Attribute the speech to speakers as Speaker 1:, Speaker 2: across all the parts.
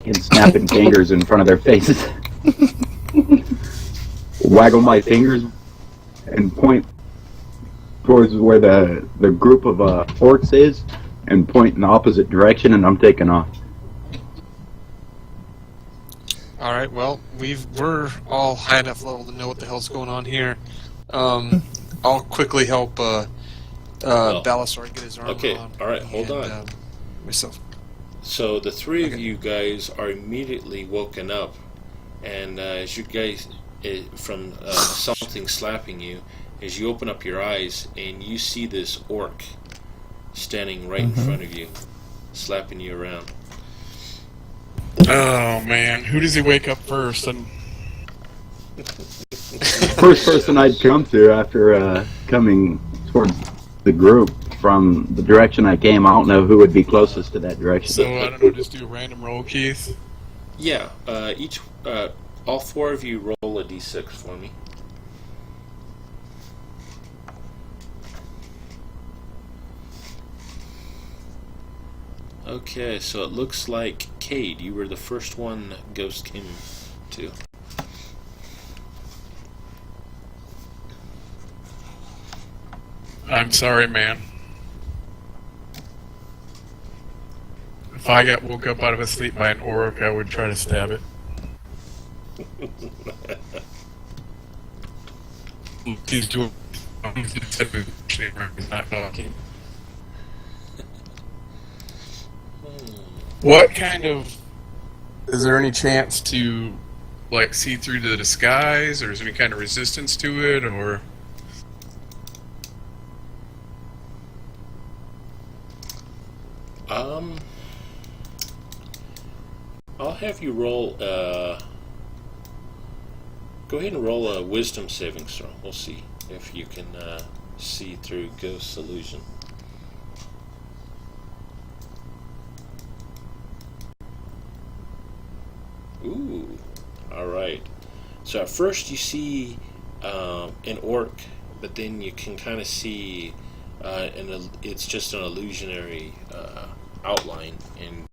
Speaker 1: and snapping fingers in front of their faces. Waggle my fingers and point towards where the group of orcs is, and point in the opposite direction, and I'm taking off.
Speaker 2: All right. Well, we're all high enough level to know what the hell's going on here. I'll quickly help Balasar get his armor on.
Speaker 3: Okay. All right. Hold on.
Speaker 2: Myself.
Speaker 3: So the three of you guys are immediately woken up, and as you guys from something slapping you, as you open up your eyes and you see this orc standing right in front of you, slapping you around.
Speaker 4: Oh man, who does he wake up first? And
Speaker 1: First person I'd come to after coming towards the group from the direction I came. I don't know who would be closest to that direction.
Speaker 4: so I don't know, just do a random roll, Keith.
Speaker 3: Yeah. All four of you roll a d6 for me. Okay, so it looks like Cade, you were the first one Ghost came to.
Speaker 4: I'm sorry, man. If I got woke up out of a sleep by an orc, I would try to stab it. He's doing. He's not talking. What kind of? Is there any chance to, like, see through the disguise, or is there any kind of resistance to it, or?
Speaker 3: I'll have you roll. Go ahead and roll a wisdom saving throw. We'll see if you can see through Ghost's illusion. Ooh, all right. So at first you see an orc, but then you can kind of see it's just an illusionary outline, and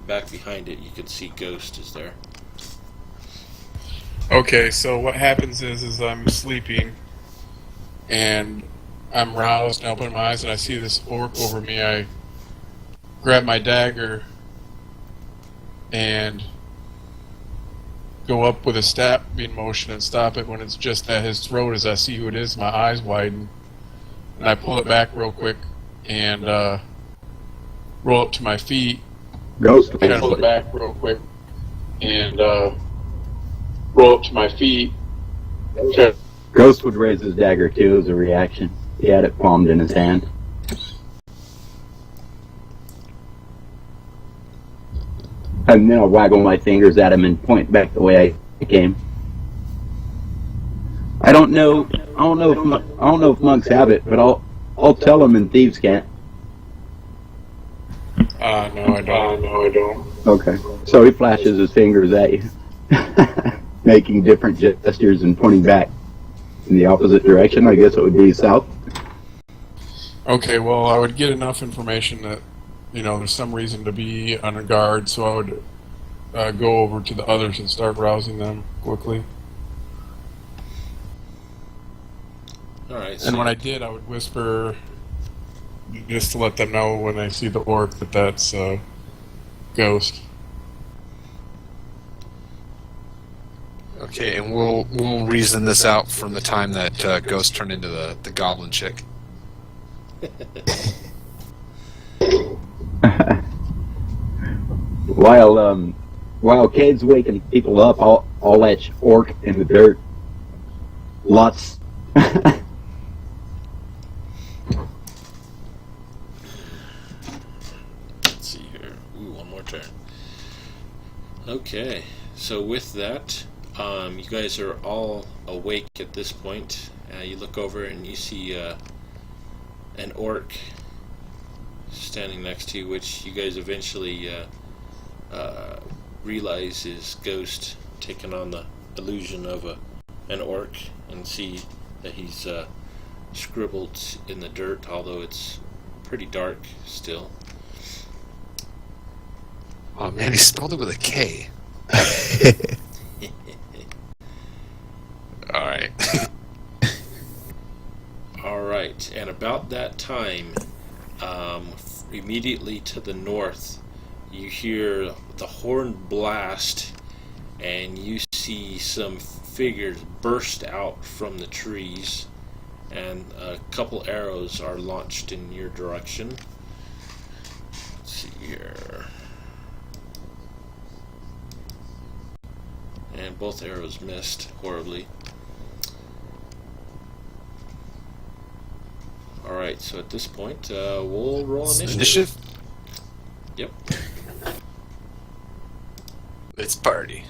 Speaker 3: back behind it you can see Ghost is there.
Speaker 4: Okay, so what happens is I'm sleeping, and I'm roused, and I open my eyes, and I see this orc over me. I grab my dagger, and go up with a stabbing motion and stop it when it's just at his throat. As I see who it is, my eyes widen, and I pull it back real quick, and roll up to my feet.
Speaker 1: Ghost.
Speaker 4: Pull it back real quick, and roll up to my feet.
Speaker 1: Ghost would raise his dagger too as a reaction. He had it palmed in his hand. And then I'll waggle my fingers at him and point back the way I came. I don't know if monks have it, but I'll tell them and thieves can't.
Speaker 4: No, I don't.
Speaker 1: Okay. So he flashes his fingers at you, making different gestures and pointing back in the opposite direction. I guess it would be south.
Speaker 4: Okay, well, I would get enough information that, there's some reason to be on guard, so I would go over to the others and start rousing them quickly.
Speaker 3: All right.
Speaker 4: And when I did, I would whisper, just to let them know when they see the orc that that's Ghost.
Speaker 2: Okay, and we'll reason this out from the time that Ghost turned into the goblin chick.
Speaker 1: While Cade's waking people up, I'll etch orc in the dirt. Lots.
Speaker 3: Let's see here. Ooh, one more turn. Okay, so with that, you guys are all awake at this point. You look over and you see an orc standing next to you, which you guys eventually realize is Ghost, taking on the illusion of an orc, and see that he's scribbled in the dirt, although it's pretty dark still.
Speaker 2: Oh man, he spelled it with a K. All right.
Speaker 3: All right, and about that time, immediately to the north, you hear the horn blast, and you see some figures burst out from the trees, and a couple arrows are launched in your direction. Let's see here. And both arrows missed horribly. Alright, so at this point, we'll roll initiative. Yep.
Speaker 2: Let's party.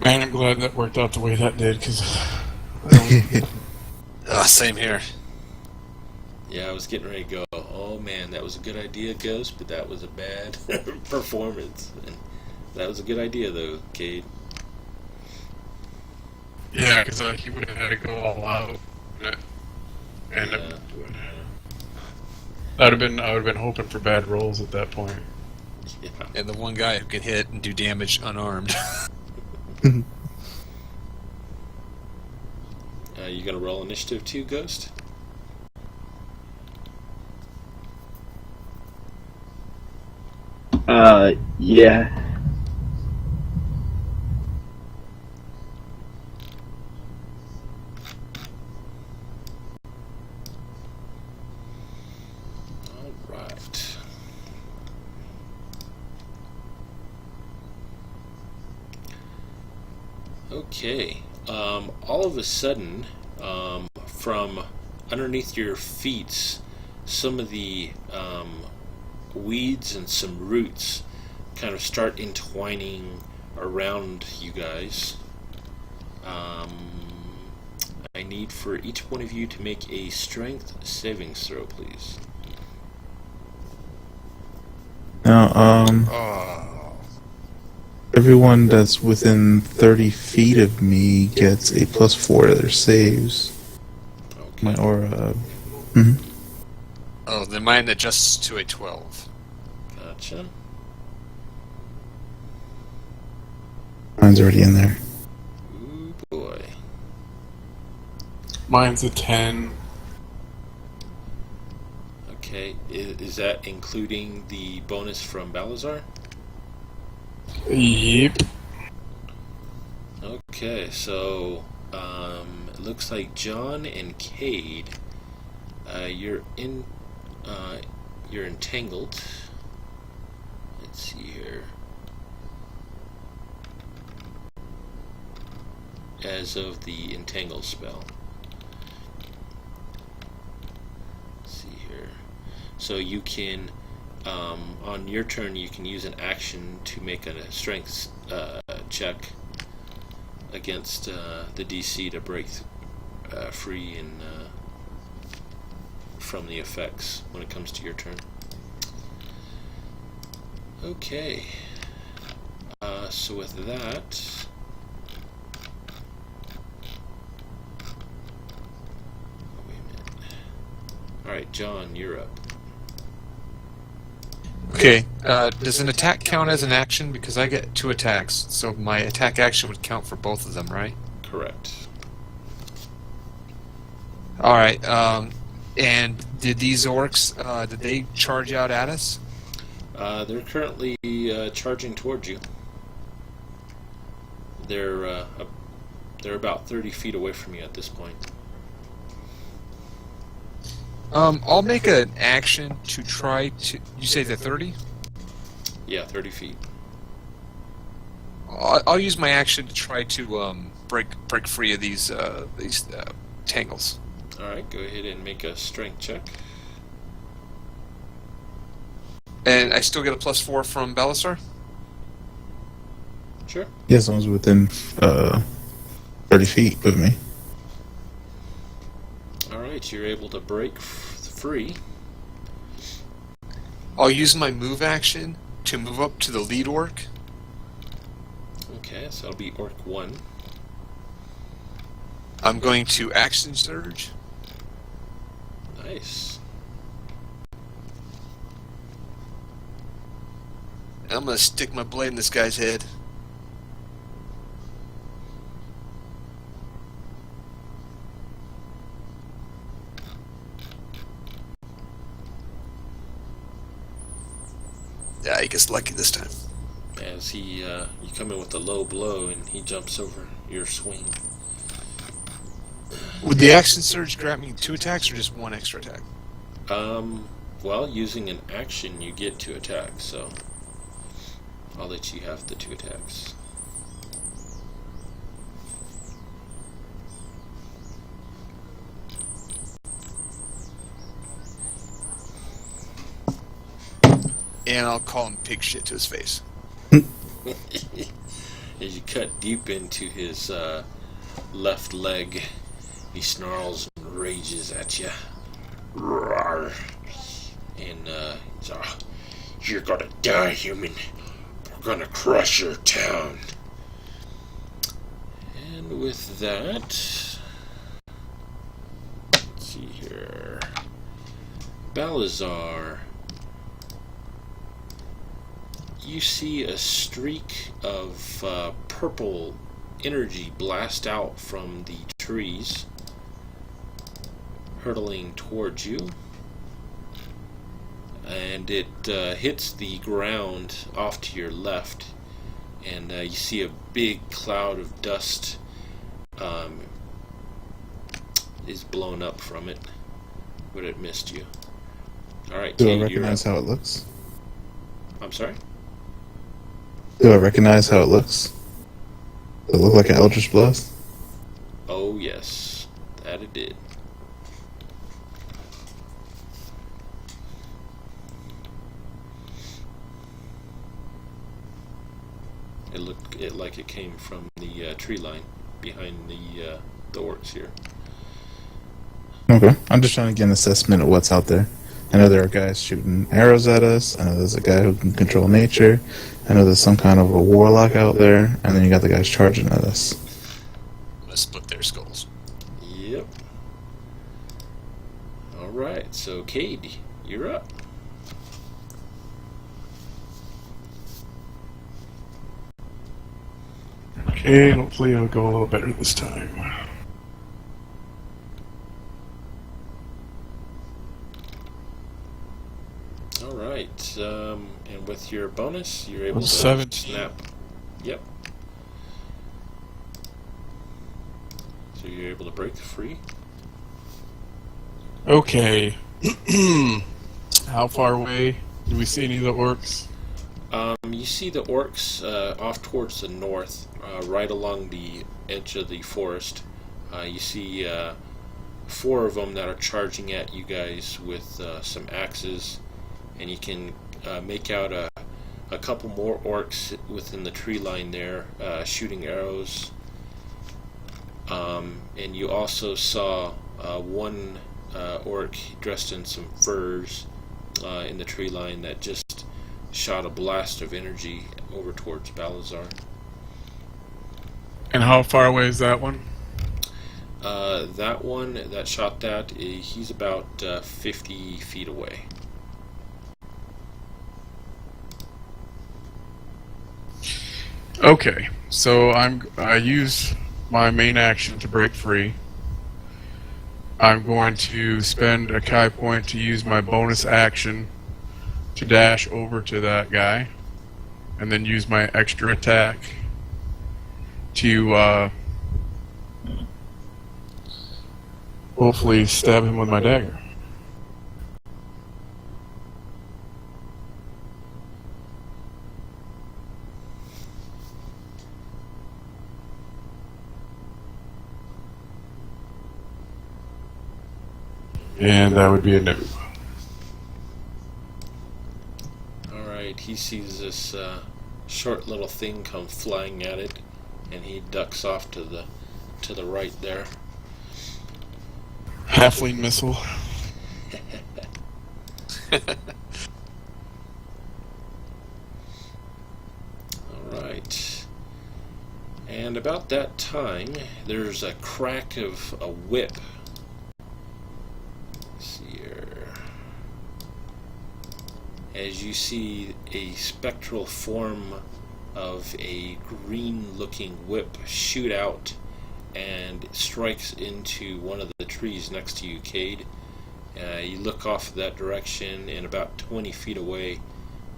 Speaker 4: Man, I'm glad that worked out the way that did, because...
Speaker 2: Same here.
Speaker 3: Yeah, I was getting ready to go, oh man, that was a good idea, Ghost, but that was a bad performance. And that was a good idea, though, Cade.
Speaker 4: Yeah, because he would have had to go all out. And
Speaker 3: Yeah.
Speaker 4: I would have been hoping for bad rolls at that point.
Speaker 3: Yeah.
Speaker 2: And the one guy who can hit and do damage unarmed.
Speaker 3: You gonna roll initiative too, Ghost?
Speaker 1: Yeah.
Speaker 3: Alright. Okay. All of a sudden, from underneath your feet, some of the weeds and some roots kind of start entwining around you guys. I need for each one of you to make a strength savings throw, please.
Speaker 5: Now, everyone that's within 30 feet of me gets a +4 to their saves.
Speaker 3: Okay.
Speaker 5: My aura.
Speaker 2: Oh, then mine adjusts to a 12.
Speaker 3: Gotcha.
Speaker 5: Mine's already in there.
Speaker 3: Ooh boy.
Speaker 4: Mine's a 10.
Speaker 3: Okay, is that including the bonus from Balazar?
Speaker 4: Yep.
Speaker 3: Okay, so it looks like John and Cade, you're entangled. Let's see here. As of the entangle spell. Let's see here. So you can, on your turn, you can use an action to make a strength check against the DC to break free and from the effects when it comes to your turn. Okay. So with that, wait a minute. All right, John, you're up.
Speaker 2: Okay, does an attack count as an action? Because I get 2 attacks, so my attack action would count for both of them, right?
Speaker 3: Correct.
Speaker 2: Alright, and did these orcs, did they charge out at us?
Speaker 3: They're currently charging towards you. They're about 30 feet away from you at this point.
Speaker 2: I'll make an action to try to... You say they're 30?
Speaker 3: Yeah, 30 feet.
Speaker 2: I'll use my action to try to break free of these tangles.
Speaker 3: Alright, go ahead and make a strength check.
Speaker 2: And I still get a +4 from Belisar?
Speaker 3: Sure.
Speaker 5: Yeah, someone's within 30 feet of me.
Speaker 3: Alright, you're able to break free.
Speaker 2: I'll use my move action to move up to the lead orc.
Speaker 3: Okay, so that'll be Orc 1.
Speaker 2: I'm going to action surge.
Speaker 3: Nice.
Speaker 2: I'm gonna stick my blade in this guy's head. Yeah, he gets lucky this time.
Speaker 3: As you come in with a low blow, and he jumps over your swing.
Speaker 2: Would the action surge grant me 2 attacks or just 1 extra attack?
Speaker 3: Well, using an action, you get 2 attacks, so I'll let you have the 2 attacks.
Speaker 2: And I'll call him pig shit to his face.
Speaker 3: As you cut deep into his left leg, he snarls and rages at you. Roar. And you're gonna die, human. We're gonna crush your town. And with that, let's see here. Balazar, you see a streak of purple energy blast out from the trees, hurtling towards you, and it hits the ground off to your left, and you see a big cloud of dust is blown up from it, but it missed you. Alright,
Speaker 5: Do I
Speaker 3: Kate,
Speaker 5: recognize how it looks?
Speaker 3: I'm sorry?
Speaker 5: Do I recognize how it looks? Does it look like an Eldritch Blast?
Speaker 3: Oh yes, that it did. It looked like it came from the tree line behind the orcs here.
Speaker 5: Okay. I'm just trying to get an assessment of what's out there. I know there are guys shooting arrows at us. I know there's a guy who can control nature. I know there's some kind of a warlock out there. And then you got the guys charging at us.
Speaker 2: I'm gonna split their skulls.
Speaker 3: Yep. Alright, so Cade, you're up.
Speaker 4: Okay, hopefully it'll go a little better this time.
Speaker 3: Alright, and with your bonus, you're able to
Speaker 4: 17.
Speaker 3: snap. Yep. So you're able to break free.
Speaker 4: Okay. How far away do we see any of the orcs?
Speaker 3: You see the orcs off towards the north, right along the edge of the forest. You see 4 of them that are charging at you guys with some axes, and you can make out a couple more orcs within the tree line there, shooting arrows. And you also saw one orc dressed in some furs in the tree line that just shot a blast of energy over towards Balazar.
Speaker 4: And how far away is that one?
Speaker 3: That one that shot that, he's about 50 feet away.
Speaker 4: Okay, so I use my main action to break free. I'm going to spend a Kai point to use my bonus action to dash over to that guy, and then use my extra attack to hopefully stab him with my dagger. And that would be a no.
Speaker 3: Alright, he sees this short little thing come flying at it, and he ducks off to the right there.
Speaker 4: Halfling missile.
Speaker 3: Alright. And about that time, there's a crack of a whip. Let's see here. as you see a spectral form of a green-looking whip shoot out and strikes into one of the trees next to you, Cade. You look off that direction, and about 20 feet away,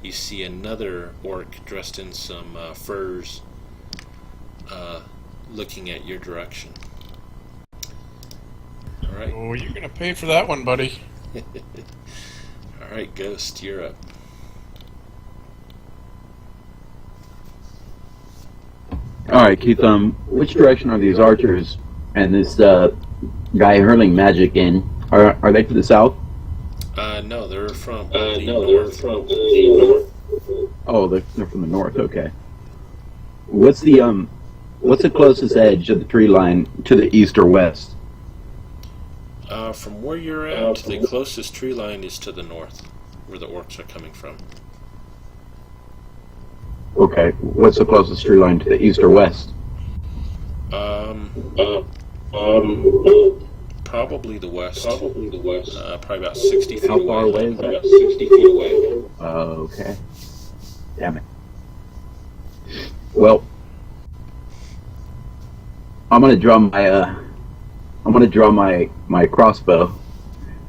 Speaker 3: you see another orc dressed in some furs looking at your direction. Alright.
Speaker 4: Oh, you're gonna pay for that one, buddy.
Speaker 3: Alright, Ghost, you're up.
Speaker 1: Alright, Keith, which direction are these archers and this guy hurling magic in? Are they to the south?
Speaker 3: No, they're from the north.
Speaker 1: Oh, they're from the north, okay. What's the closest edge of the tree line to the east or west?
Speaker 3: From where you're at, the closest tree line is to the north, where the orcs are coming from.
Speaker 1: Okay, what's the closest tree line to the east or west?
Speaker 3: Probably the west. Probably about 60 feet away.
Speaker 1: How far away is that? About 60 feet away. Okay. Damn it. Well, I'm gonna draw my crossbow,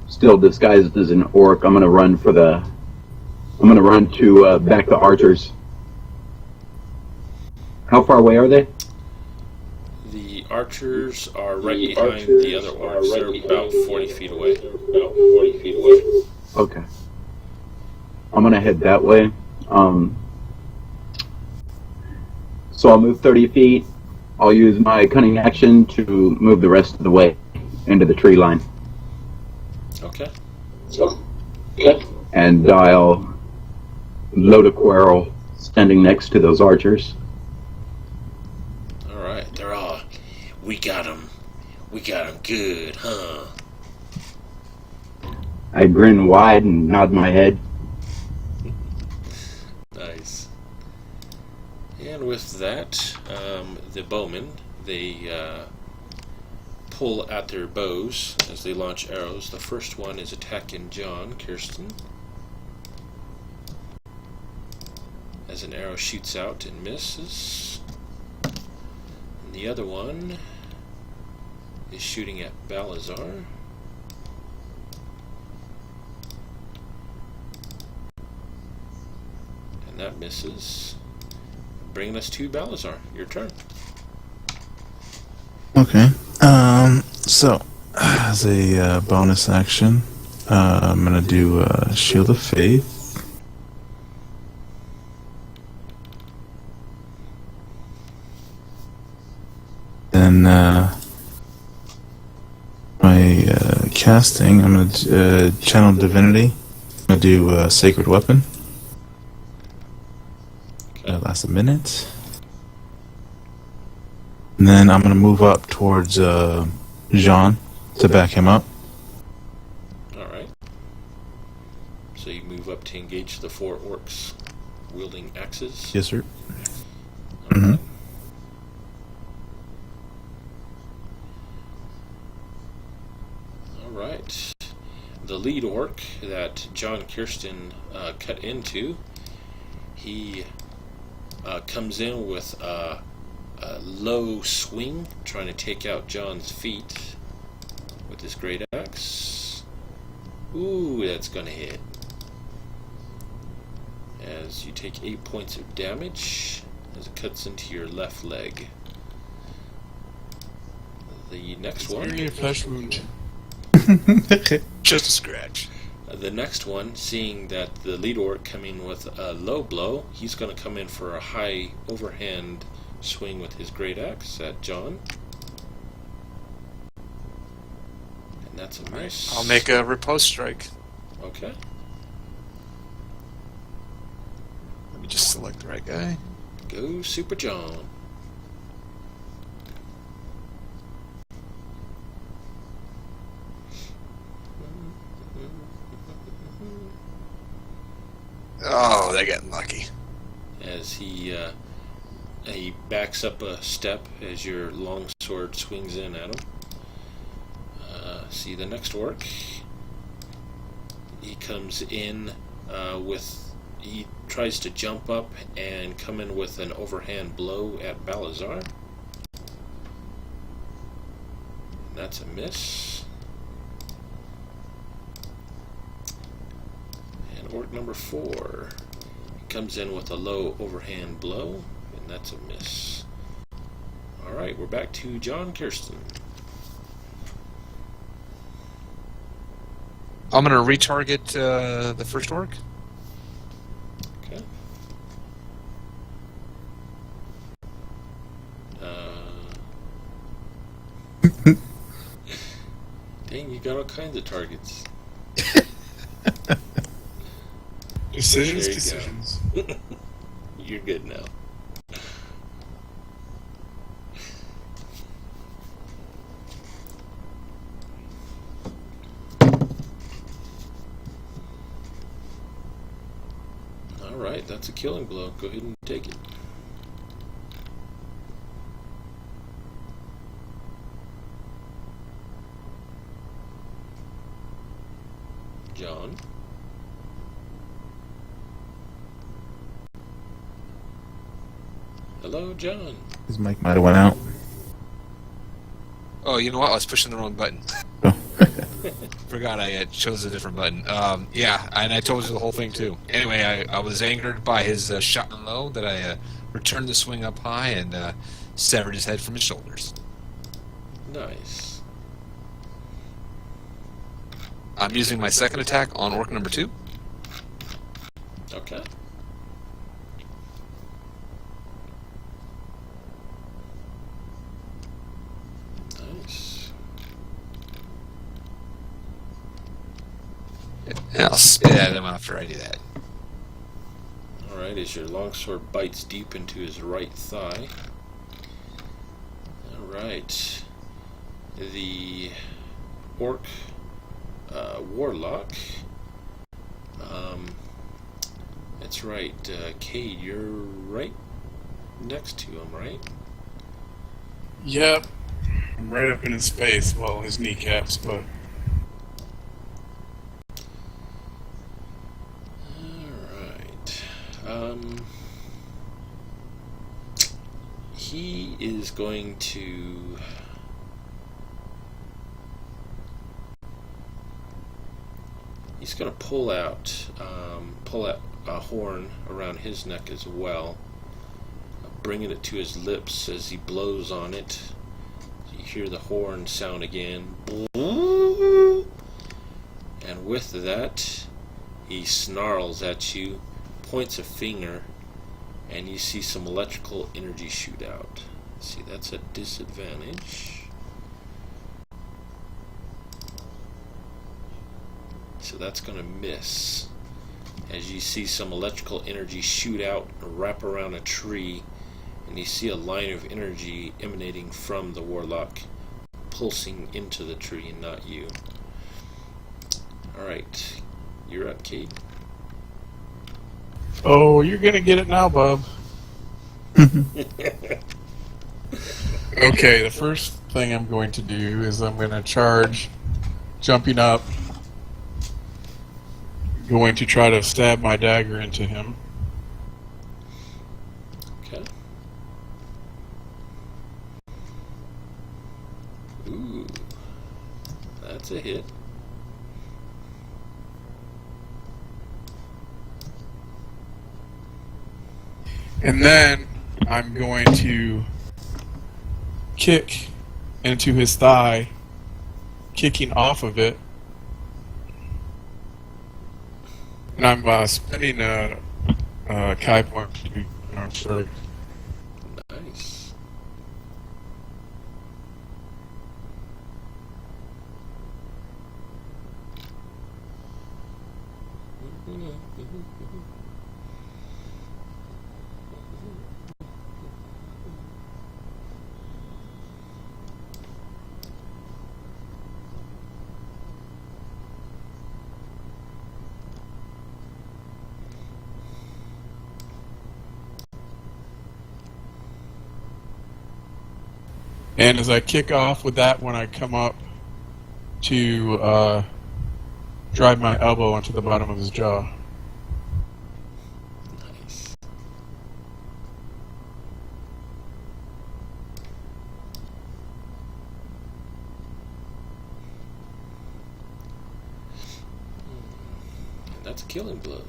Speaker 1: still disguised as an orc. I'm gonna run to back the archers. How far away are they?
Speaker 3: The archers are right behind the other orcs. They're about 40 feet away.
Speaker 1: Okay. I'm gonna head that way. So I'll move 30 feet. I'll use my cunning action to move the rest of the way into the tree line.
Speaker 3: Okay.
Speaker 1: And I'll load a quarrel standing next to those archers.
Speaker 3: Alright, they're all... We got 'em good, huh?
Speaker 1: I grin wide and nod my head.
Speaker 3: Nice. And with that, the bowmen, they pull at their bows as they launch arrows. The first one is attacking John Kirsten, as an arrow shoots out and misses. And the other one is shooting at Balazar. And that misses. Bringing us to Balazar. Your turn.
Speaker 5: Okay. So, as a bonus action, I'm going to do Shield of Faith. Then, my casting, I'm going to channel Divinity. I'm going to do Sacred Weapon.
Speaker 3: Okay.
Speaker 5: That lasts a minute. And then I'm going to move up towards Jean to back him up.
Speaker 3: Alright. So you move up to engage the 4 orcs wielding axes.
Speaker 5: Yes, sir.
Speaker 3: Mm-hmm. Alright. The lead orc that John Kirsten cut into, he comes in with a low swing, trying to take out John's feet with his great axe. Ooh, that's gonna hit. As you take 8 points of damage as it cuts into your left leg. The next one.
Speaker 4: Area flesh wound. Just a scratch.
Speaker 3: The next one, seeing that the lead orc coming with a low blow, he's going to come in for a high overhand swing with his great axe at John. And that's a miss.
Speaker 2: I'll make a riposte strike.
Speaker 3: Okay.
Speaker 2: Let me just select the right guy.
Speaker 3: Go Super John.
Speaker 2: Oh, they're getting lucky.
Speaker 3: As he backs up a step as your longsword swings in at him. See the next orc. He comes in with he tries to jump up and come in with an overhand blow at Balazar. That's a miss. And orc number 4 comes in with a low overhand blow, and that's a miss. Alright, we're back to John Kirsten.
Speaker 2: I'm going to retarget the first orc.
Speaker 3: Okay. Dang, you got all kinds of targets.
Speaker 4: Decisions.
Speaker 3: You're good now. Alright, that's a killing blow. Go ahead and take it. John. Hello, John.
Speaker 5: His mic might have went out.
Speaker 2: Oh, you know what? I was pushing the wrong button.
Speaker 5: Oh.
Speaker 2: Forgot I chose a different button. Yeah, and I told you the whole thing too. Anyway, I was angered by his shot and low that I returned the swing up high and severed his head from his shoulders.
Speaker 3: Nice.
Speaker 2: I'm using my second attack on orc number 2.
Speaker 3: Okay. Nice.
Speaker 2: And I'll spit at him after I do that.
Speaker 3: Alright, as your longsword bites deep into his right thigh. Alright. The orc warlock. That's right. Cade, you're right next to him, right?
Speaker 4: Yep. I'm right up in his face, well, his kneecaps, but...
Speaker 3: Alright. He is going to... He's going to pull out a horn around his neck as well, bringing it to his lips as he blows on it. You hear the horn sound again, and with that, he snarls at you, points a finger, and you see some electrical energy shoot out. See, that's a disadvantage. So that's going to miss. As you see some electrical energy shoot out and wrap around a tree, and you see a line of energy emanating from the warlock, pulsing into the tree and not you. Alright, you're up, Cade.
Speaker 4: Oh, you're gonna get it now, bub. Okay, the first thing I'm going to do is I'm going to charge, jumping up, going to try to stab my dagger into him.
Speaker 3: Okay. Ooh, that's a hit.
Speaker 4: And then I'm going to kick into his thigh, kicking off of it. And I'm spending a Kai point to do strike.
Speaker 3: Nice.
Speaker 4: And as I kick off with that one, I come up to drive my elbow into the bottom of his jaw.
Speaker 3: That's a killing blow.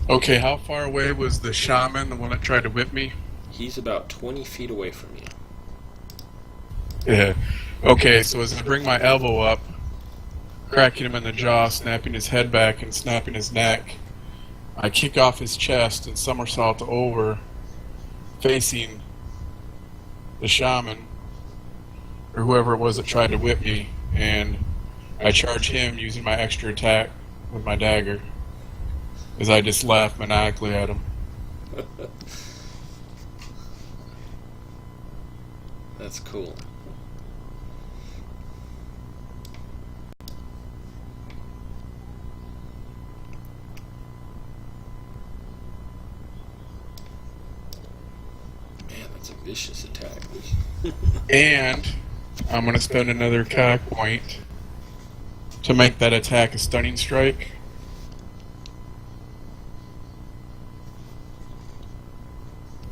Speaker 4: Okay, how far away was the shaman, the one that tried to whip me?
Speaker 3: He's about 20 feet away from you.
Speaker 4: Yeah. Okay, so as I bring my elbow up, cracking him in the jaw, snapping his head back and snapping his neck, I kick off his chest and somersault over, facing the shaman, or whoever it was that tried to whip me, and I charge him using my extra attack with my dagger, as I just laugh maniacally at him.
Speaker 3: That's cool. Man, that's a vicious attack.
Speaker 4: And I'm going to spend another attack point to make that attack a stunning strike.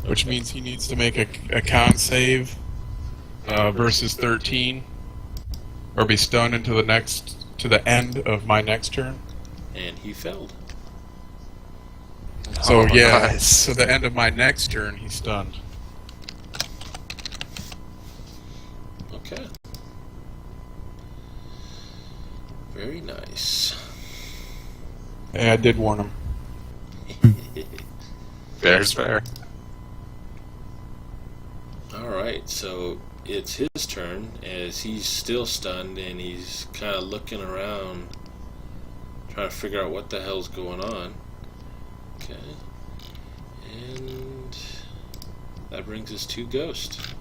Speaker 4: Which means he needs to make a con save versus 13, or be stunned until to the end of my next turn.
Speaker 3: And he failed.
Speaker 4: So yeah,
Speaker 2: nice.
Speaker 4: so the end of my next turn, he's stunned.
Speaker 3: Okay. Very nice.
Speaker 4: Yeah, I did warn him.
Speaker 2: Fair's fair.
Speaker 3: Alright, so it's his turn as he's still stunned and he's kind of looking around trying to figure out what the hell's going on. Okay. And that brings us to Ghost.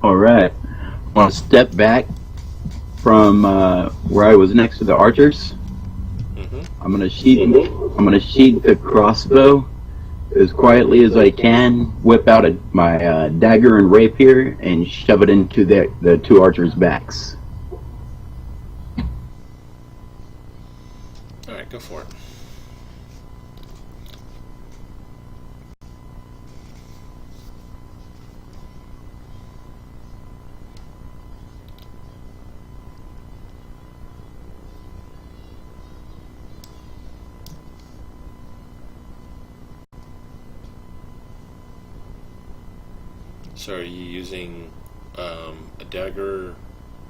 Speaker 1: Alright. I want to step back from where I was next to the archers. I'm gonna sheath the crossbow as quietly as I can, whip out my dagger and rapier, and shove it into the two archers' backs.
Speaker 3: Alright, go for it. So are you using a dagger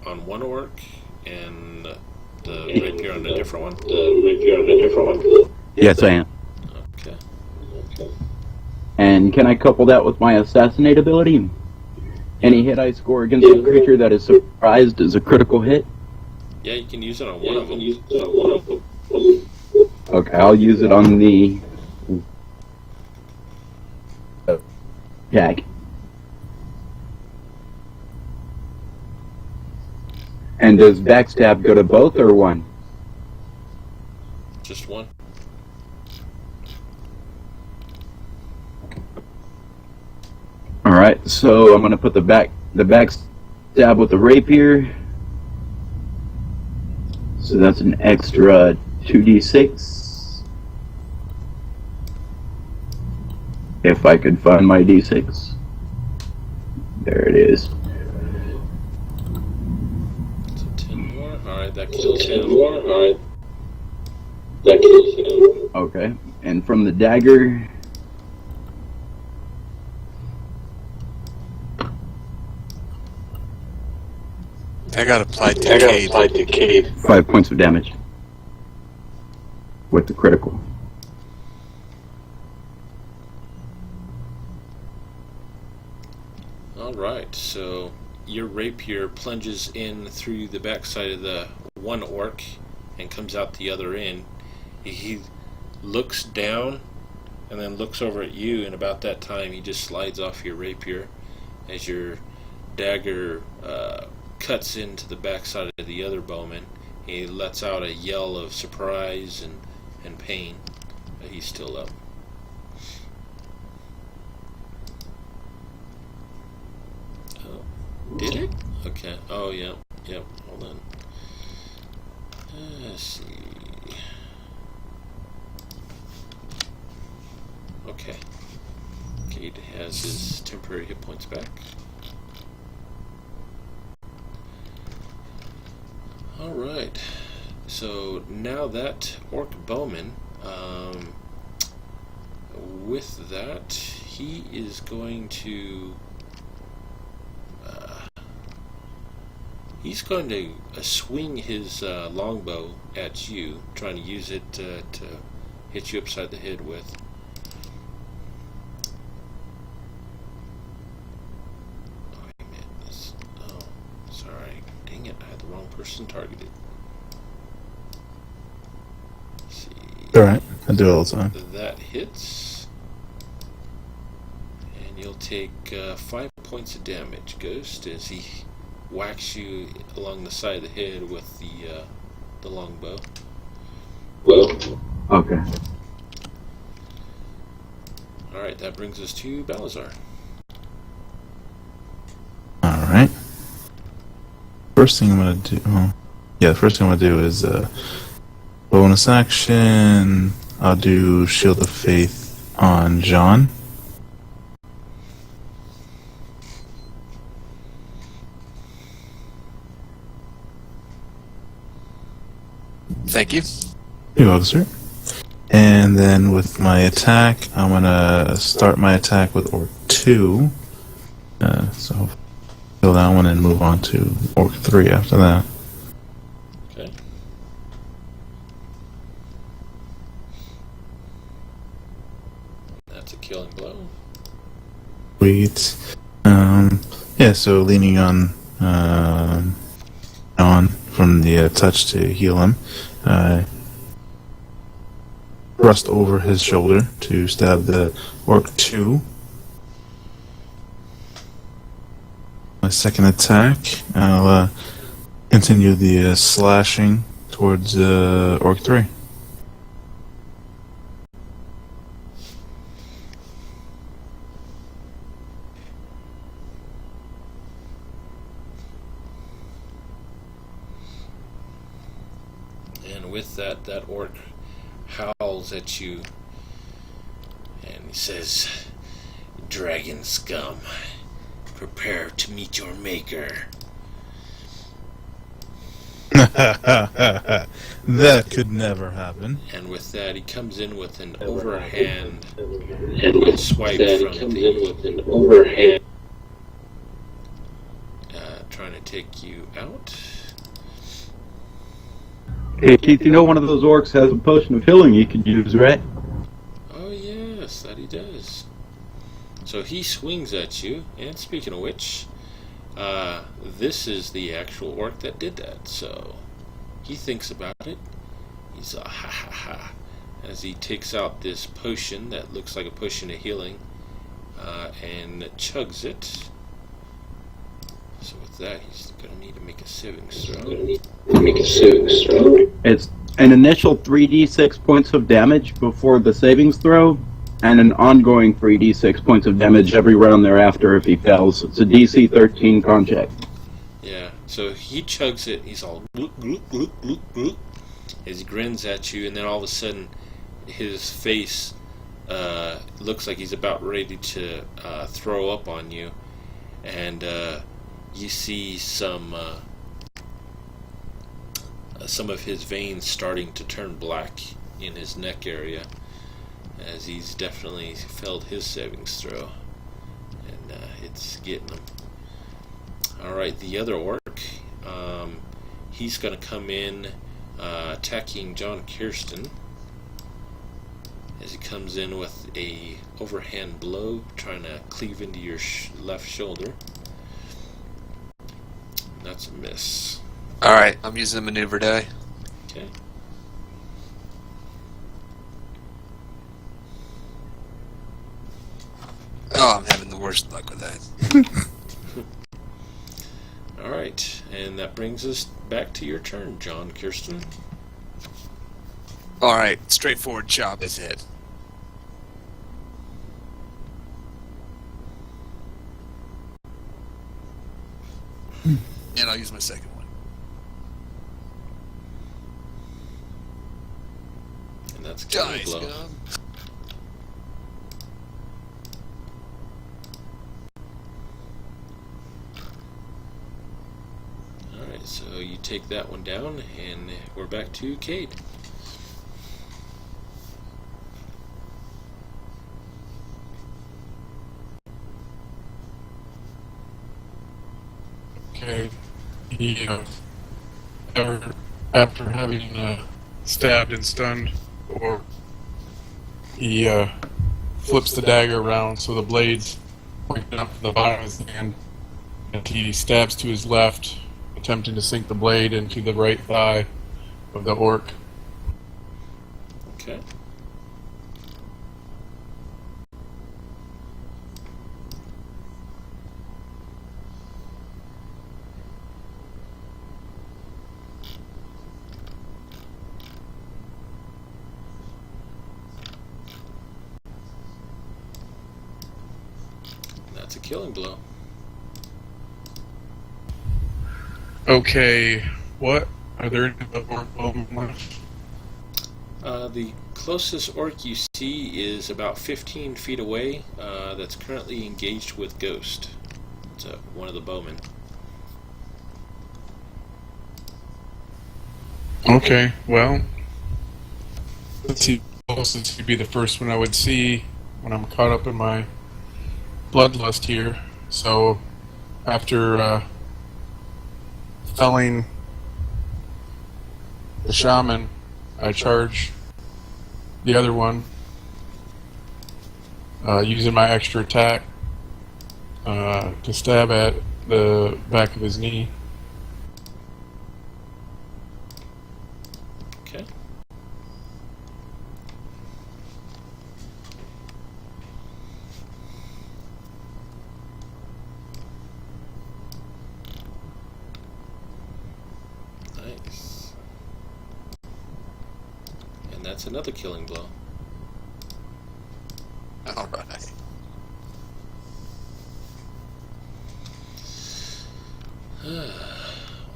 Speaker 3: on one orc and the rapier on a different one?
Speaker 1: Yes, I am.
Speaker 3: Okay.
Speaker 1: And can I couple that with my assassinate ability? Any hit I score against a creature that is surprised is a critical hit?
Speaker 3: Yeah, you can use it on one of them.
Speaker 1: Okay, I'll use it on the attack. And does backstab go to both or one?
Speaker 3: Just one.
Speaker 1: Alright, so I'm gonna put the backstab with the rapier. So that's an extra 2d6. If I could find my d6. There it is.
Speaker 3: So 10 more. Alright, that kills him.
Speaker 1: Okay, and from the dagger,
Speaker 2: I got applied to Cade.
Speaker 1: 5 points of damage. With the critical.
Speaker 3: Alright, so your rapier plunges in through the backside of the one orc and comes out the other end. He looks down and then looks over at you, and about that time he just slides off your rapier as your dagger cuts into the backside of the other bowman. He lets out a yell of surprise and pain, but he's still up. Oh, did it? Okay. Oh, yeah. Yep. Hold on. Let's see. Okay. Cade has his temporary hit points back. Alright. So now that Orc Bowman, with that, he is going to swing his longbow at you, trying to use it to hit you upside the head with. Oh, wait a minute. Oh, sorry. Dang it, I had the wrong person targeted. Let's see.
Speaker 5: Alright, I do it all the time.
Speaker 3: That hits. And you'll take 5 points of damage, Ghost, as he whacks you along the side of the head with the longbow.
Speaker 1: Okay.
Speaker 3: Alright, that brings us to Balazar.
Speaker 5: Alright. First thing I'm gonna do... the first thing I'm gonna do is bonus action. I'll do Shield of Faith on John.
Speaker 2: Thank you.
Speaker 5: You're welcome, sir. And then with my attack, I'm gonna start my attack with Orc 2. So kill that one and move on to Orc 3 after that.
Speaker 3: Okay. That's a killing blow.
Speaker 5: Sweet. So leaning on from the touch to heal him. Thrust over his shoulder to stab the Orc 2. My second attack, I'll continue the slashing towards Orc 3.
Speaker 3: And with that orc howls at you and he says, "Dragon scum, prepare to meet your maker."
Speaker 5: That could never happen.
Speaker 3: And with that, he comes in with an overhand swipe from the trying to take you out.
Speaker 1: Hey, Keith, you know one of those orcs has a potion of healing you could use, right?
Speaker 3: Oh yes, that he does. So he swings at you, and speaking of which, this is the actual orc that did that, so he thinks about it. He's ha ha ha, as he takes out this potion that looks like a potion of healing, and chugs it. So with that, he's going to need to make a savings throw.
Speaker 1: It's an initial 3d6 points of damage before the savings throw, and an ongoing 3d6 points of damage every round thereafter if he fails. It's a DC 13 con check.
Speaker 3: Yeah, so he chugs it, he's all gloop, gloop, gloop, gloop, gloop, as he grins at you, and then all of a sudden his face looks like he's about ready to throw up on you, and you see some of his veins starting to turn black in his neck area, as he's definitely failed his savings throw, and it's getting him. Alright, the other orc, he's going to come in attacking John Kirsten, as he comes in with a overhand blow, trying to cleave into your left shoulder. That's a miss.
Speaker 2: Alright, I'm using the maneuver die.
Speaker 3: Okay.
Speaker 2: Oh, I'm having the worst luck with that.
Speaker 3: Alright, and that brings us back to your turn, John Kirsten.
Speaker 2: Alright, straightforward chop is it. And I'll use my second one.
Speaker 3: And that's killing
Speaker 2: Die,
Speaker 3: blow.
Speaker 2: scum.
Speaker 3: Alright, so you take that one down, and we're back to Cade.
Speaker 4: Okay. He, after having stabbed and stunned, or he flips the dagger around so the blade's pointing up to the bottom of his hand, and he stabs to his left, attempting to sink the blade into the right thigh of the orc.
Speaker 3: Okay. That's a killing blow.
Speaker 4: Okay, what? Are there any other bowmen left?
Speaker 3: The closest orc you see is about 15 feet away. That's currently engaged with Ghost. It's one of the bowmen.
Speaker 4: Okay, well, let's see. Closest would be the first one I would see when I'm caught up in my bloodlust here. So, after felling the shaman, I charge the other one, using my extra attack to stab at the back of his knee.
Speaker 3: Okay. Nice. And that's another killing blow.
Speaker 2: All right.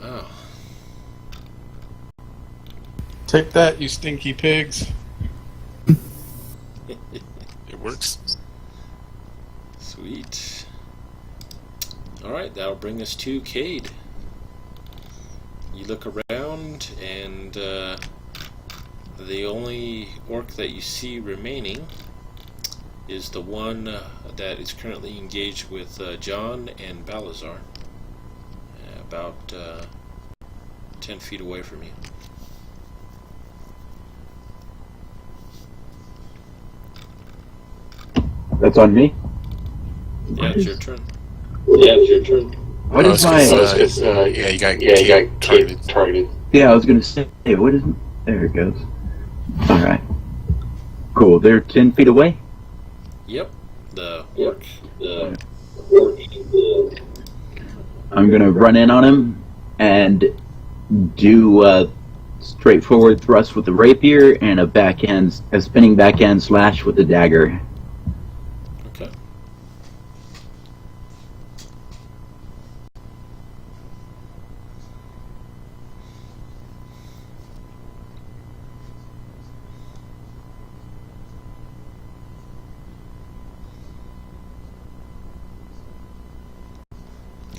Speaker 3: Wow.
Speaker 4: Take that, you stinky pigs.
Speaker 2: It works.
Speaker 3: Sweet. Alright, that'll bring us to Cade. You look around, and the only orc that you see remaining is the one that is currently engaged with John and Balazar, about 10 feet away from you.
Speaker 1: That's on me.
Speaker 3: Yeah, it's your turn.
Speaker 1: What is my?
Speaker 2: Yeah, you got targeted.
Speaker 1: Yeah, I was gonna say. What is? There it goes. All right. Cool. They're 10 feet away.
Speaker 3: Yep, the orc.
Speaker 1: I'm gonna run in on him and do a straightforward thrust with the rapier and a spinning backhand slash with the dagger.
Speaker 3: Okay.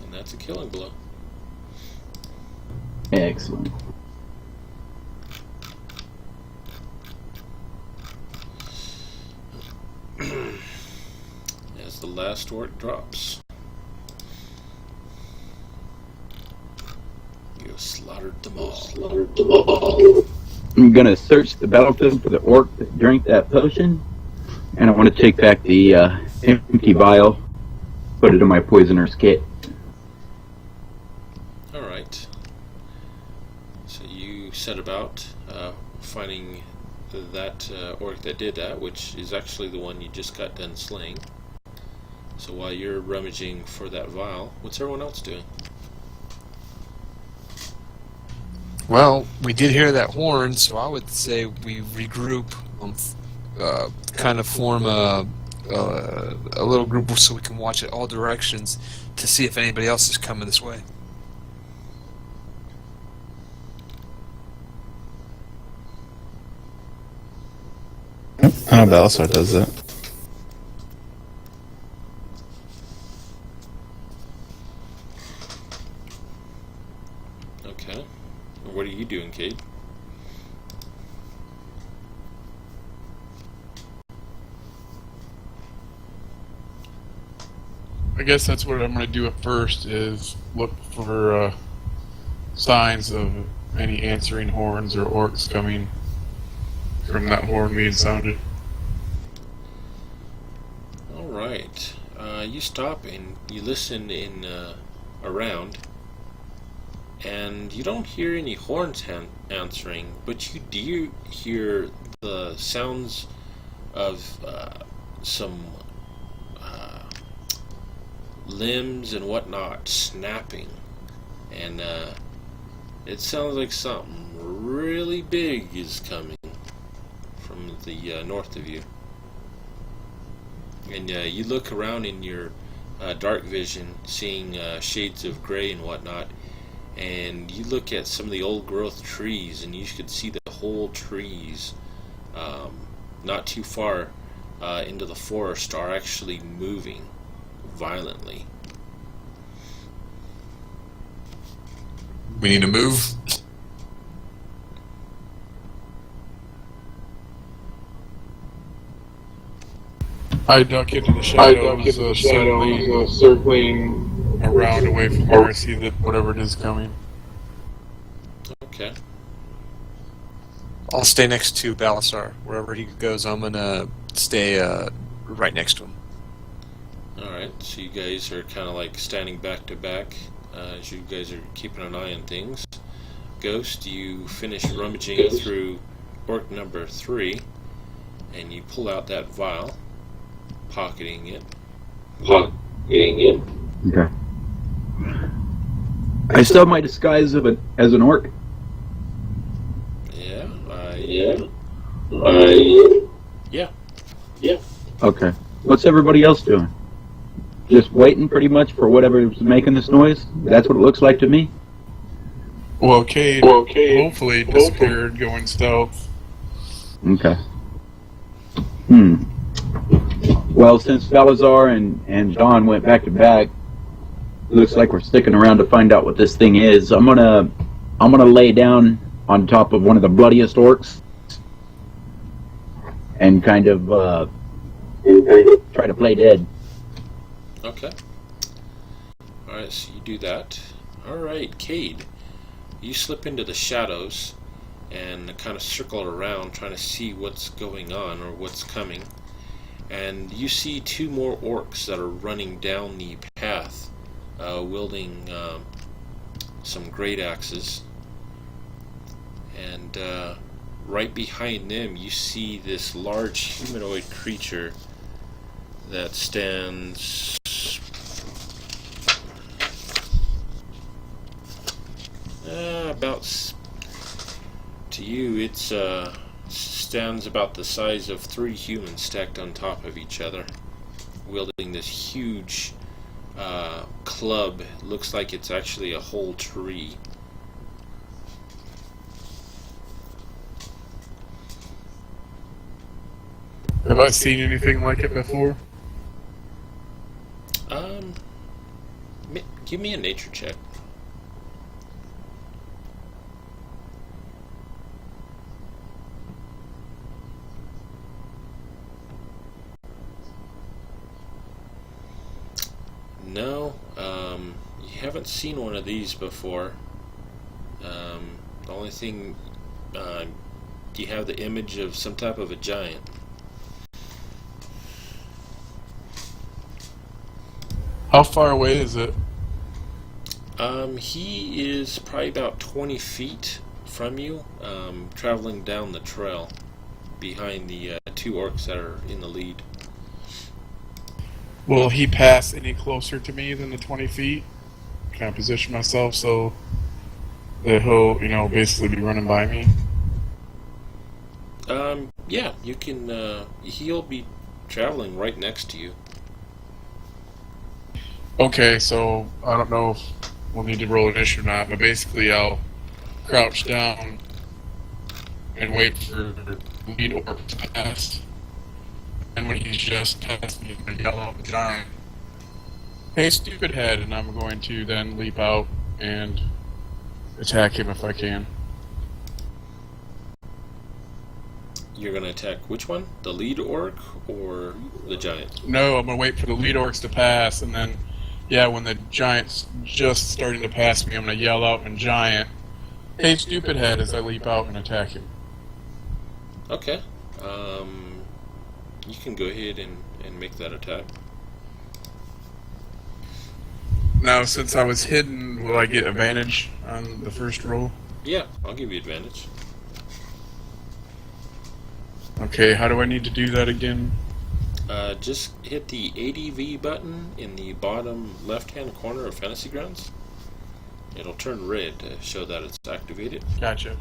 Speaker 3: And that's a killing blow.
Speaker 1: Excellent.
Speaker 3: As the last orc drops. You have slaughtered them all.
Speaker 1: I'm gonna search the battlefield for the orc that drank that potion, and I want to take back the empty vial, put it in my poisoner's kit.
Speaker 3: Alright. So you set about finding that orc that did that, which is actually the one you just got done slaying. So while you're rummaging for that vial, what's everyone else doing?
Speaker 2: Well, we did hear that horn, so I would say we regroup, kind of form a little group so we can watch it all directions to see if anybody else is coming this way.
Speaker 5: I know Balasar does that.
Speaker 3: Okay. What are you doing, Cade?
Speaker 4: I guess that's what I'm going to do at first, is look for signs of any answering horns or orcs coming from that horn being sounded.
Speaker 3: Alright. You stop and you listen in around, and you don't hear any horns answering, but you do hear the sounds of some limbs and whatnot snapping, and it sounds like something really big is coming from the north of you. And you look around in your dark vision, seeing shades of gray and whatnot, and you look at some of the old growth trees, and you could see the whole trees not too far into the forest are actually moving violently.
Speaker 2: We need to move.
Speaker 4: I duck into the shadows, circling around away from where I see that whatever it is coming.
Speaker 3: Okay.
Speaker 2: I'll stay next to Balasar. Wherever he goes, I'm gonna stay right next to him.
Speaker 3: Alright, so you guys are kind of like standing back to back as you guys are keeping an eye on things. Ghost, you finish rummaging through orc number 3, and you pull out that vial, pocketing it.
Speaker 1: Okay. I still have my disguise as an orc.
Speaker 3: Yeah.
Speaker 1: Okay. What's everybody else doing? Just waiting pretty much for whatever's making this noise? That's what it looks like to me.
Speaker 4: Well, Cade hopefully disappeared going stealth.
Speaker 1: Okay. Well, since Salazar and John went back to back, it looks like we're sticking around to find out what this thing is. I'm gonna lay down on top of one of the bloodiest orcs and kind of try to play dead.
Speaker 3: Okay. Alright, so you do that. Alright, Cade. You slip into the shadows and kind of circle around trying to see what's going on or what's coming. And you see 2 more orcs that are running down the path, wielding some great axes. And right behind them you see this large humanoid creature that stands about, to you it's stands about the size of 3 humans stacked on top of each other, wielding this huge club. Looks like it's actually a whole tree.
Speaker 4: Have I seen anything like it before?
Speaker 3: Give me a nature check. No, you haven't seen one of these before. The only thing, you have the image of some type of a giant.
Speaker 4: How far away is it?
Speaker 3: He is probably about 20 feet from you, traveling down the trail behind the 2 orcs that are in the lead.
Speaker 4: Will he pass any closer to me than the 20 feet? Can I position myself so that he'll, basically be running by me?
Speaker 3: Yeah, you can, he'll be traveling right next to you.
Speaker 4: Okay, so I don't know if we'll need to roll an issue or not, but basically I'll crouch down and wait for the lead orc to pass. And when he's just past me, I'm going to yell out the giant, "Hey, stupid head!" And I'm going to then leap out and attack him if I can.
Speaker 3: You're gonna attack which one? The lead orc or the giant?
Speaker 4: No, I'm gonna wait for the lead orcs to pass, and then, yeah, when the giant's just starting to pass me, I'm gonna yell out in giant, "Hey, stupid head!" as I leap out and attack him.
Speaker 3: Okay. You can go ahead and make that attack.
Speaker 4: Now, since I was hidden, will I get advantage on the first roll?
Speaker 3: Yeah, I'll give you advantage.
Speaker 4: Okay, how do I need to do that again?
Speaker 3: Just hit the ADV button in the bottom left-hand corner of Fantasy Grounds. It'll turn red to show that it's activated.
Speaker 4: Gotcha.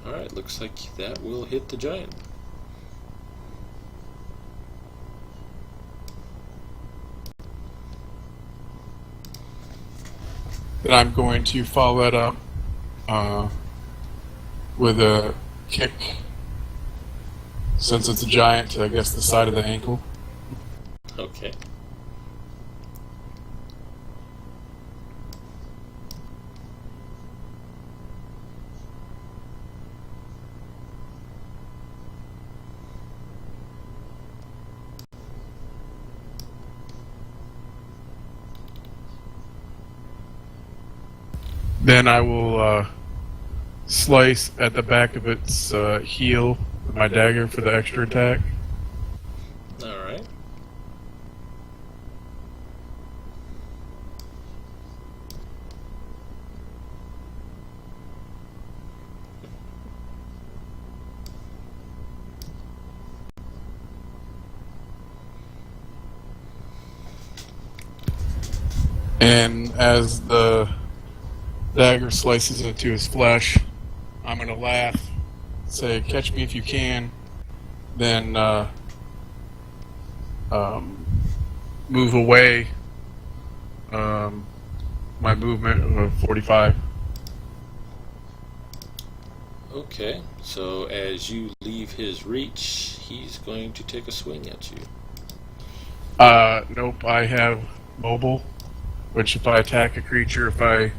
Speaker 3: Alright, looks like that will hit the giant.
Speaker 4: Then I'm going to follow that up with a kick, since it's a giant, to, I guess, the side of the ankle.
Speaker 3: Okay.
Speaker 4: Then I will slice at the back of its heel with my dagger for the extra attack.
Speaker 3: Alright.
Speaker 4: And as the dagger slices into his flesh, I'm going to laugh, say, "Catch me if you can," then move away my movement of 45.
Speaker 3: Okay, so as you leave his reach, he's going to take a swing at you.
Speaker 4: Nope, I have mobile, which if I attack a creature, if I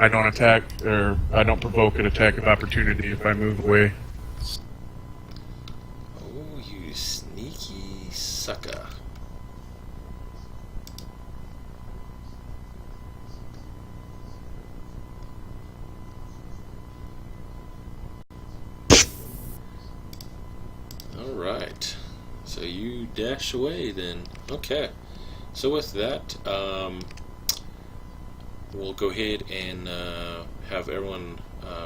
Speaker 4: don't attack, or I don't provoke an attack of opportunity if I move away.
Speaker 3: Oh, you sneaky sucker. Alright, so you dash away then. Okay, so with that, we'll go ahead and have everyone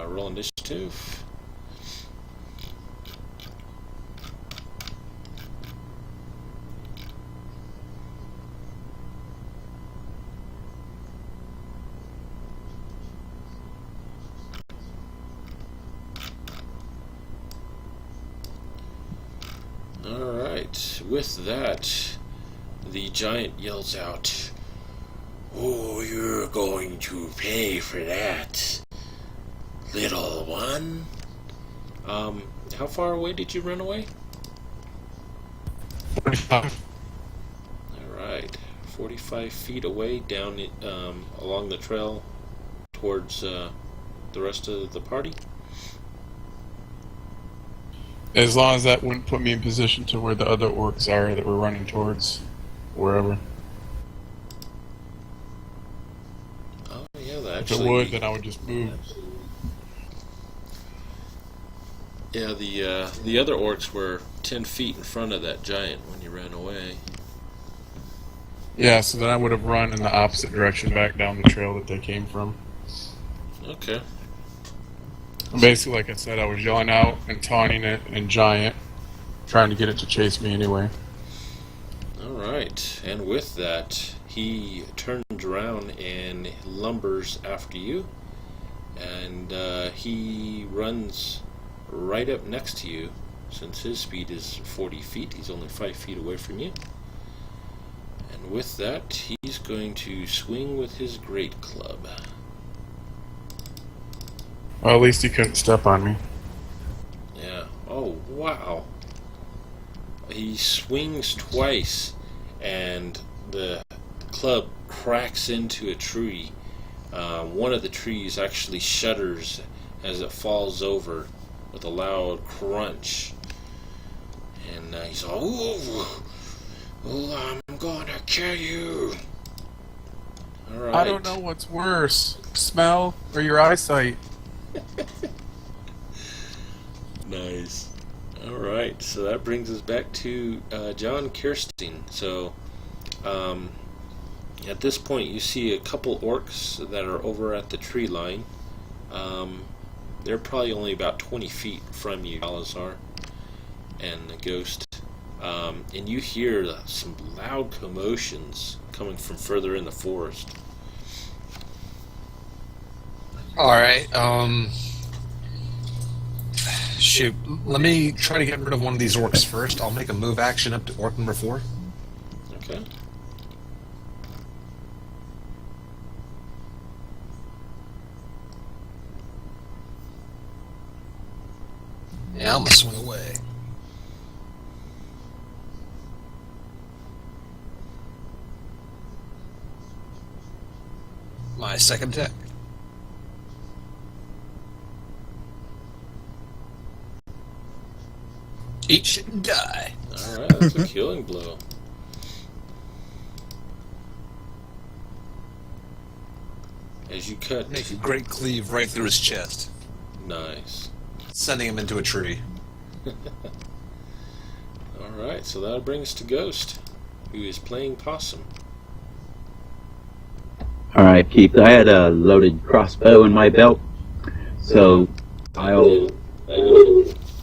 Speaker 3: roll initiative. Alright, with that, the giant yells out, "Oh, you're going to pay for that, little one." How far away did you run away?
Speaker 4: 45.
Speaker 3: Alright, 45 feet away down along the trail towards the rest of the party.
Speaker 4: As long as that wouldn't put me in position to where the other orcs are that we're running towards, wherever.
Speaker 3: Oh yeah, that
Speaker 4: If
Speaker 3: actually.
Speaker 4: it would, then I would just move.
Speaker 3: Yeah, the other orcs were 10 feet in front of that giant when you ran away.
Speaker 4: Yeah, so then I would have run in the opposite direction back down the trail that they came from.
Speaker 3: Okay.
Speaker 4: Basically, like I said, I was yelling out and taunting it and giant, trying to get it to chase me anyway.
Speaker 3: Alright, and with that, he turns around and lumbers after you, and he runs right up next to you. Since his speed is 40 feet, he's only 5 feet away from you. And with that, he's going to swing with his great club.
Speaker 4: Well, at least he couldn't step on me.
Speaker 3: Yeah. Oh, wow. He swings twice, and the club cracks into a tree. One of the trees actually shudders as it falls over with a loud crunch. And he's all, ooh, I'm gonna kill you. All right.
Speaker 4: I don't know what's worse, smell or your eyesight.
Speaker 3: Nice. All right, so that brings us back to John Kirstein. So, at this point, you see a couple orcs that are over at the tree line. They're probably only about 20 feet from you, Alazar, and the ghost. And you hear some loud commotions coming from further in the forest.
Speaker 2: Alright, shoot, let me try to get rid of one of these orcs first. I'll make a move action up to orc number 4.
Speaker 3: Okay.
Speaker 2: Yeah, I'm gonna swing away. My second attack. Eat shit and die.
Speaker 3: Alright, that's a killing blow. As you cut.
Speaker 2: Make a great cleave right through his chest,
Speaker 3: Nice.
Speaker 2: sending him into a tree.
Speaker 3: Alright, so that'll bring us to Ghost, who is playing Possum.
Speaker 1: Alright, Keith, I had a loaded crossbow in my belt, so I'll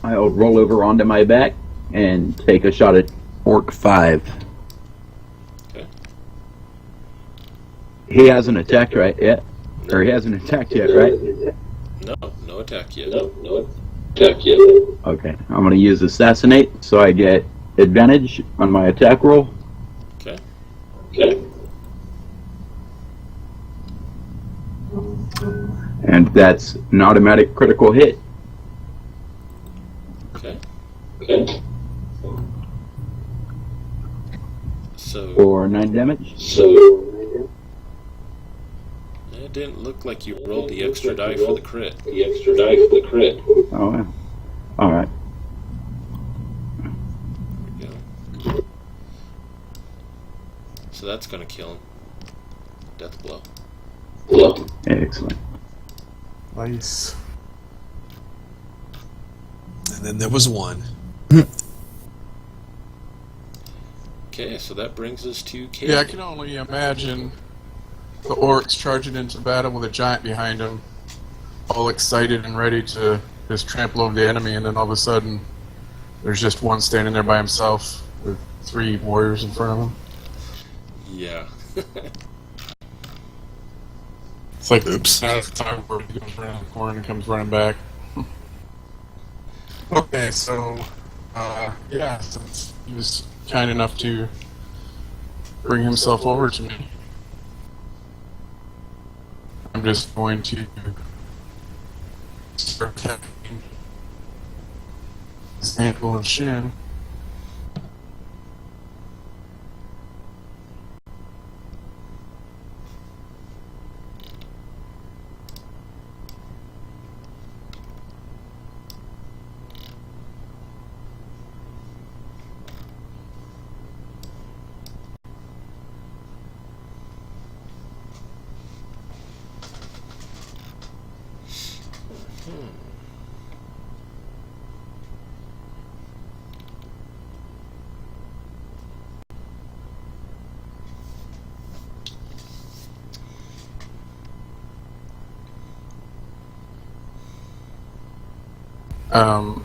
Speaker 1: roll over onto my back and take a shot at Orc 5.
Speaker 3: Okay.
Speaker 1: He hasn't attacked yet? Or he hasn't attacked yet, right?
Speaker 3: No attack yet.
Speaker 1: Okay, I'm going to use Assassinate, so I get advantage on my attack roll.
Speaker 3: Okay.
Speaker 1: And that's an automatic critical hit.
Speaker 3: Okay. So,
Speaker 1: For 9 damage.
Speaker 3: it didn't look like you rolled the extra die for the crit.
Speaker 1: Oh, wow. Alright.
Speaker 3: There we go. So that's gonna kill him. Death blow.
Speaker 1: Excellent.
Speaker 4: Nice.
Speaker 2: And then there was one.
Speaker 3: Okay, so that brings us to Kate.
Speaker 4: Yeah, I can only imagine the orcs charging into battle with a giant behind them, all excited and ready to just trample over the enemy, and then all of a sudden, there's just one standing there by himself with 3 warriors in front of him.
Speaker 3: Yeah.
Speaker 4: It's like, oops, now it's time where he goes around the corner and comes running back. Okay, so, yeah, since he was kind enough to bring himself over to me, I'm just going to start attacking his ankle and shin.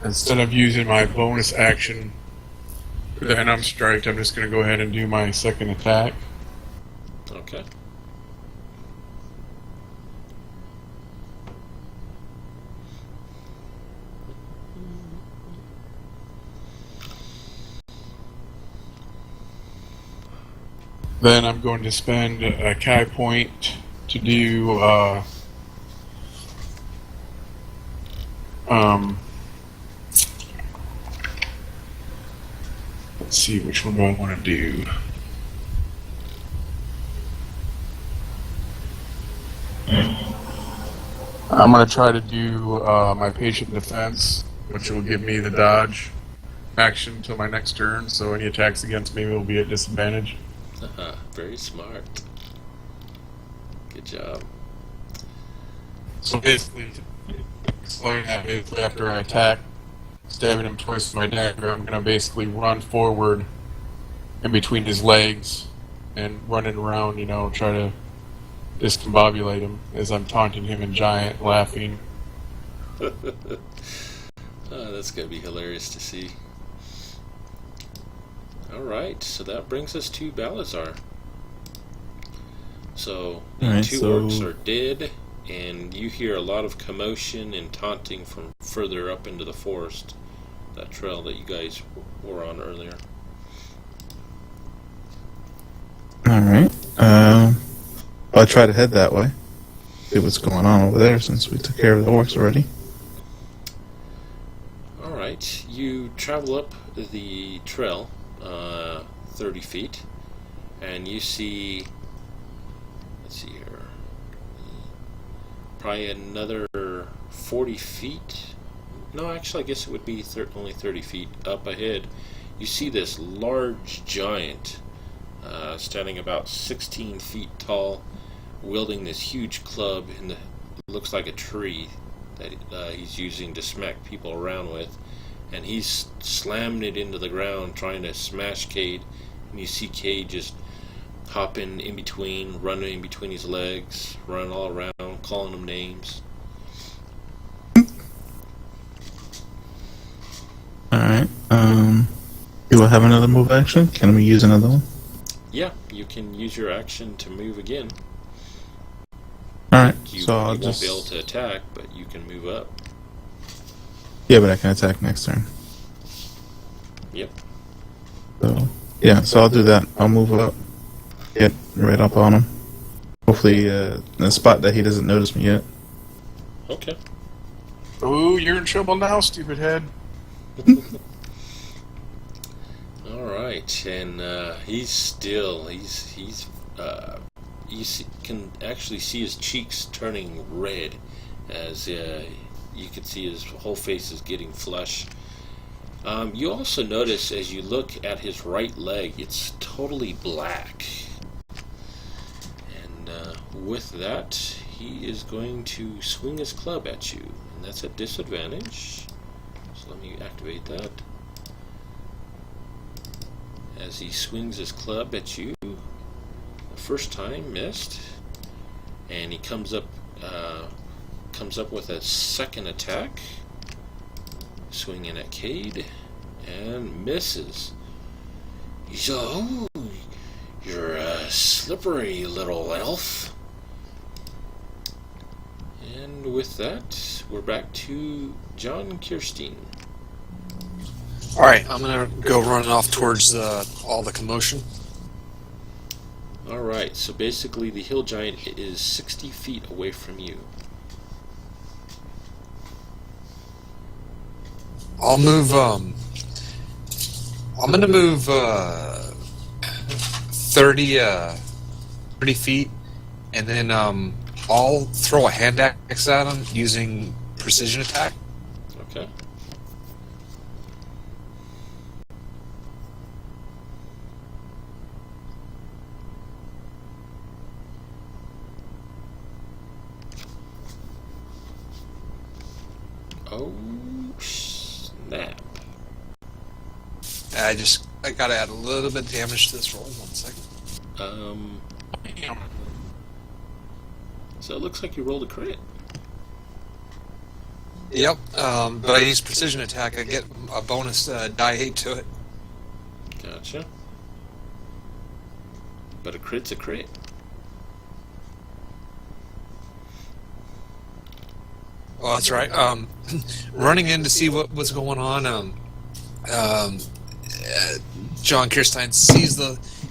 Speaker 4: Instead of using my bonus action for the unarmed strike, I'm just going to go ahead and do my second attack.
Speaker 3: Okay.
Speaker 4: Then I'm going to spend a Kai point to do let's see, which one do I want to do? I'm going to try to do my patient defense, which will give me the dodge action until my next turn, so any attacks against me will be at disadvantage.
Speaker 3: Very smart. Good job.
Speaker 4: So basically, explain that is after I attack, stabbing him twice with my dagger, I'm going to basically run forward in between his legs and running around, try to discombobulate him as I'm taunting him in giant, laughing.
Speaker 3: That's going to be hilarious to see. Alright, so that brings us to Balazar. So, two orcs are dead, and you hear a lot of commotion and taunting from further up into the forest. That trail that you guys were on earlier.
Speaker 5: Alright. I'll try to head that way. See what's going on over there since we took care of the orcs already.
Speaker 3: Alright, you travel up the trail 30 feet, and you see, let's see here, probably another 40 feet. No, actually, I guess it would be only 30 feet up ahead. You see this large giant standing about 16 feet tall, wielding this huge club in the looks like a tree that he's using to smack people around with, and he's slammed it into the ground trying to smash Cade, and you see Cade just hopping in between, running in between his legs, running all around, calling him names.
Speaker 5: Alright, do I have another move action? Can we use another one?
Speaker 3: Yeah, you can use your action to move again.
Speaker 5: Alright,
Speaker 3: You
Speaker 5: so I'll
Speaker 3: won't
Speaker 5: just...
Speaker 3: be able to attack, but you can move up.
Speaker 5: Yeah, but I can attack next turn.
Speaker 3: Yep.
Speaker 5: So, yeah, so I'll do that. I'll move up. Get right up on him. Hopefully, in a spot that he doesn't notice me yet.
Speaker 3: Okay.
Speaker 4: Ooh, you're in trouble now, stupid head.
Speaker 3: Alright, and he's still, can actually see his cheeks turning red as you can see his whole face is getting flush. You also notice as you look at his right leg, it's totally black. And with that, he is going to swing his club at you, and that's a disadvantage. So let me activate that. As he swings his club at you, the first time missed, and he comes up with a second attack, swinging at Cade, and misses. He's oh, you're a slippery little elf. And with that, we're back to John Kirstein.
Speaker 2: Alright, I'm gonna go running off towards all the commotion.
Speaker 3: Alright, so basically the hill giant is 60 feet away from you.
Speaker 2: I'll move, I'm gonna move 30 feet, and then I'll throw a hand axe at him using precision attack.
Speaker 3: Okay. Oh, snap.
Speaker 2: I gotta add a little bit of damage to this roll. 1 second.
Speaker 3: So it looks like you rolled a crit.
Speaker 2: Yep, but I use precision attack. I get a bonus die 8 to it.
Speaker 3: Gotcha. But a crit's a crit.
Speaker 2: Oh, that's right. Running in to see what was going on, John Kirstein sees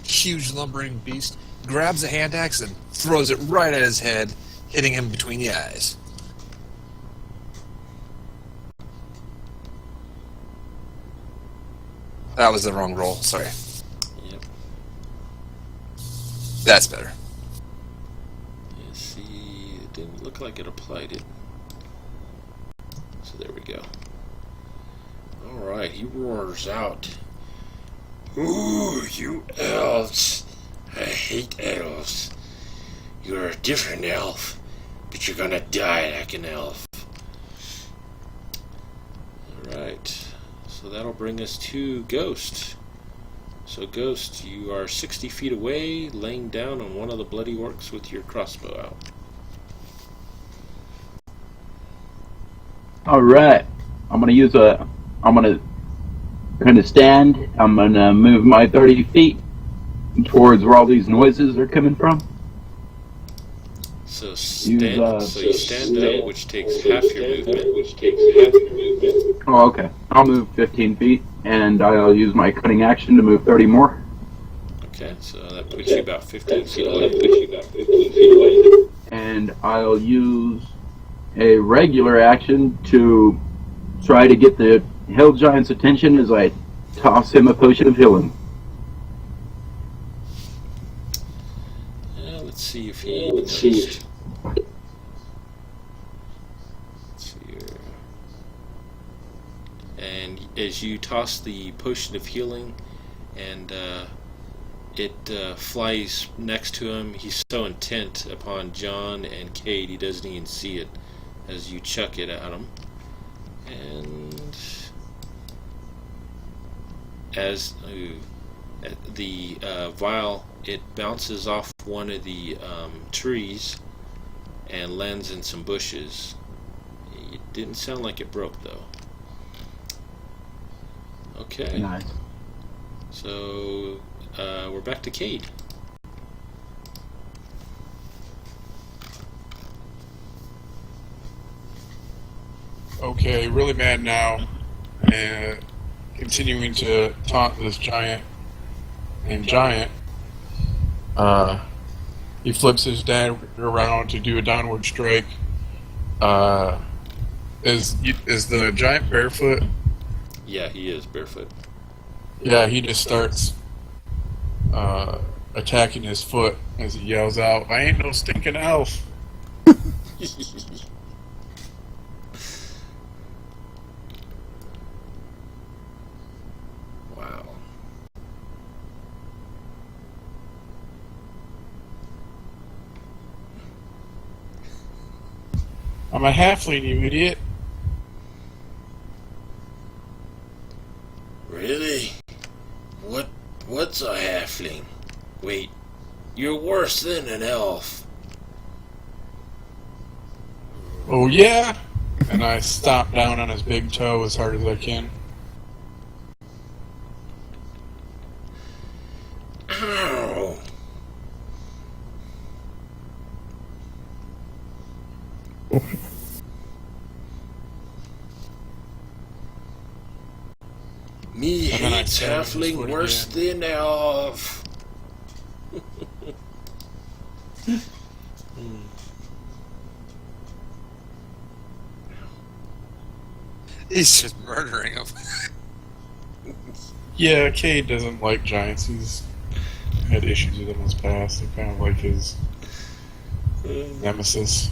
Speaker 2: huge lumbering beast, grabs a hand axe and throws it right at his head, hitting him between the eyes. That was the wrong roll, sorry.
Speaker 3: Yep.
Speaker 2: That's better.
Speaker 3: Let's see, it didn't look like it applied it. So there we go. Alright, he roars out. Ooh, you elves! I hate elves. You're a different elf, but you're gonna die like an elf. Alright, so that'll bring us to Ghost. So Ghost, you are 60 feet away, laying down on one of the bloody orcs with your crossbow out.
Speaker 1: Alright. I'm gonna stand. I'm gonna move my 30 feet towards where all these noises are coming from.
Speaker 3: So
Speaker 1: You
Speaker 3: stand up, which takes half your movement.
Speaker 1: Oh, okay. I'll move 15 feet, and I'll use my cutting action to move 30 more.
Speaker 3: Okay, so that puts you about 15 feet away.
Speaker 1: And I'll use a regular action to try to get the hill giant's attention as I toss him a potion of healing.
Speaker 3: Let's see if he noticed. Let's see here. And as you toss the potion of healing, and it flies next to him, he's so intent upon John and Cade he doesn't even see it as you chuck it at him. And as the vial, it bounces off one of the trees and lands in some bushes. It didn't sound like it broke though. Okay.
Speaker 1: Nice.
Speaker 3: So we're back to Cade.
Speaker 4: Okay, really mad now, and continuing to taunt this giant. And giant, he flips his dad around to do a downward strike. Is the giant barefoot?
Speaker 3: Yeah, he is barefoot.
Speaker 4: Yeah, he just starts attacking his foot as he yells out, "I ain't no stinking elf!"
Speaker 3: Wow.
Speaker 4: I'm a halfling, you idiot.
Speaker 3: Really? What's a halfling? Wait, you're worse than an elf.
Speaker 4: Oh yeah? And I stomp down on his big toe as hard as I can.
Speaker 3: Ow. Me
Speaker 4: And then I
Speaker 3: hates
Speaker 4: stab his
Speaker 3: halfling
Speaker 4: foot
Speaker 3: worse
Speaker 4: again.
Speaker 3: than elf.
Speaker 2: He's just murdering him.
Speaker 4: Yeah, Cade doesn't like giants. He's had issues with them in his past. They're kind of like his nemesis.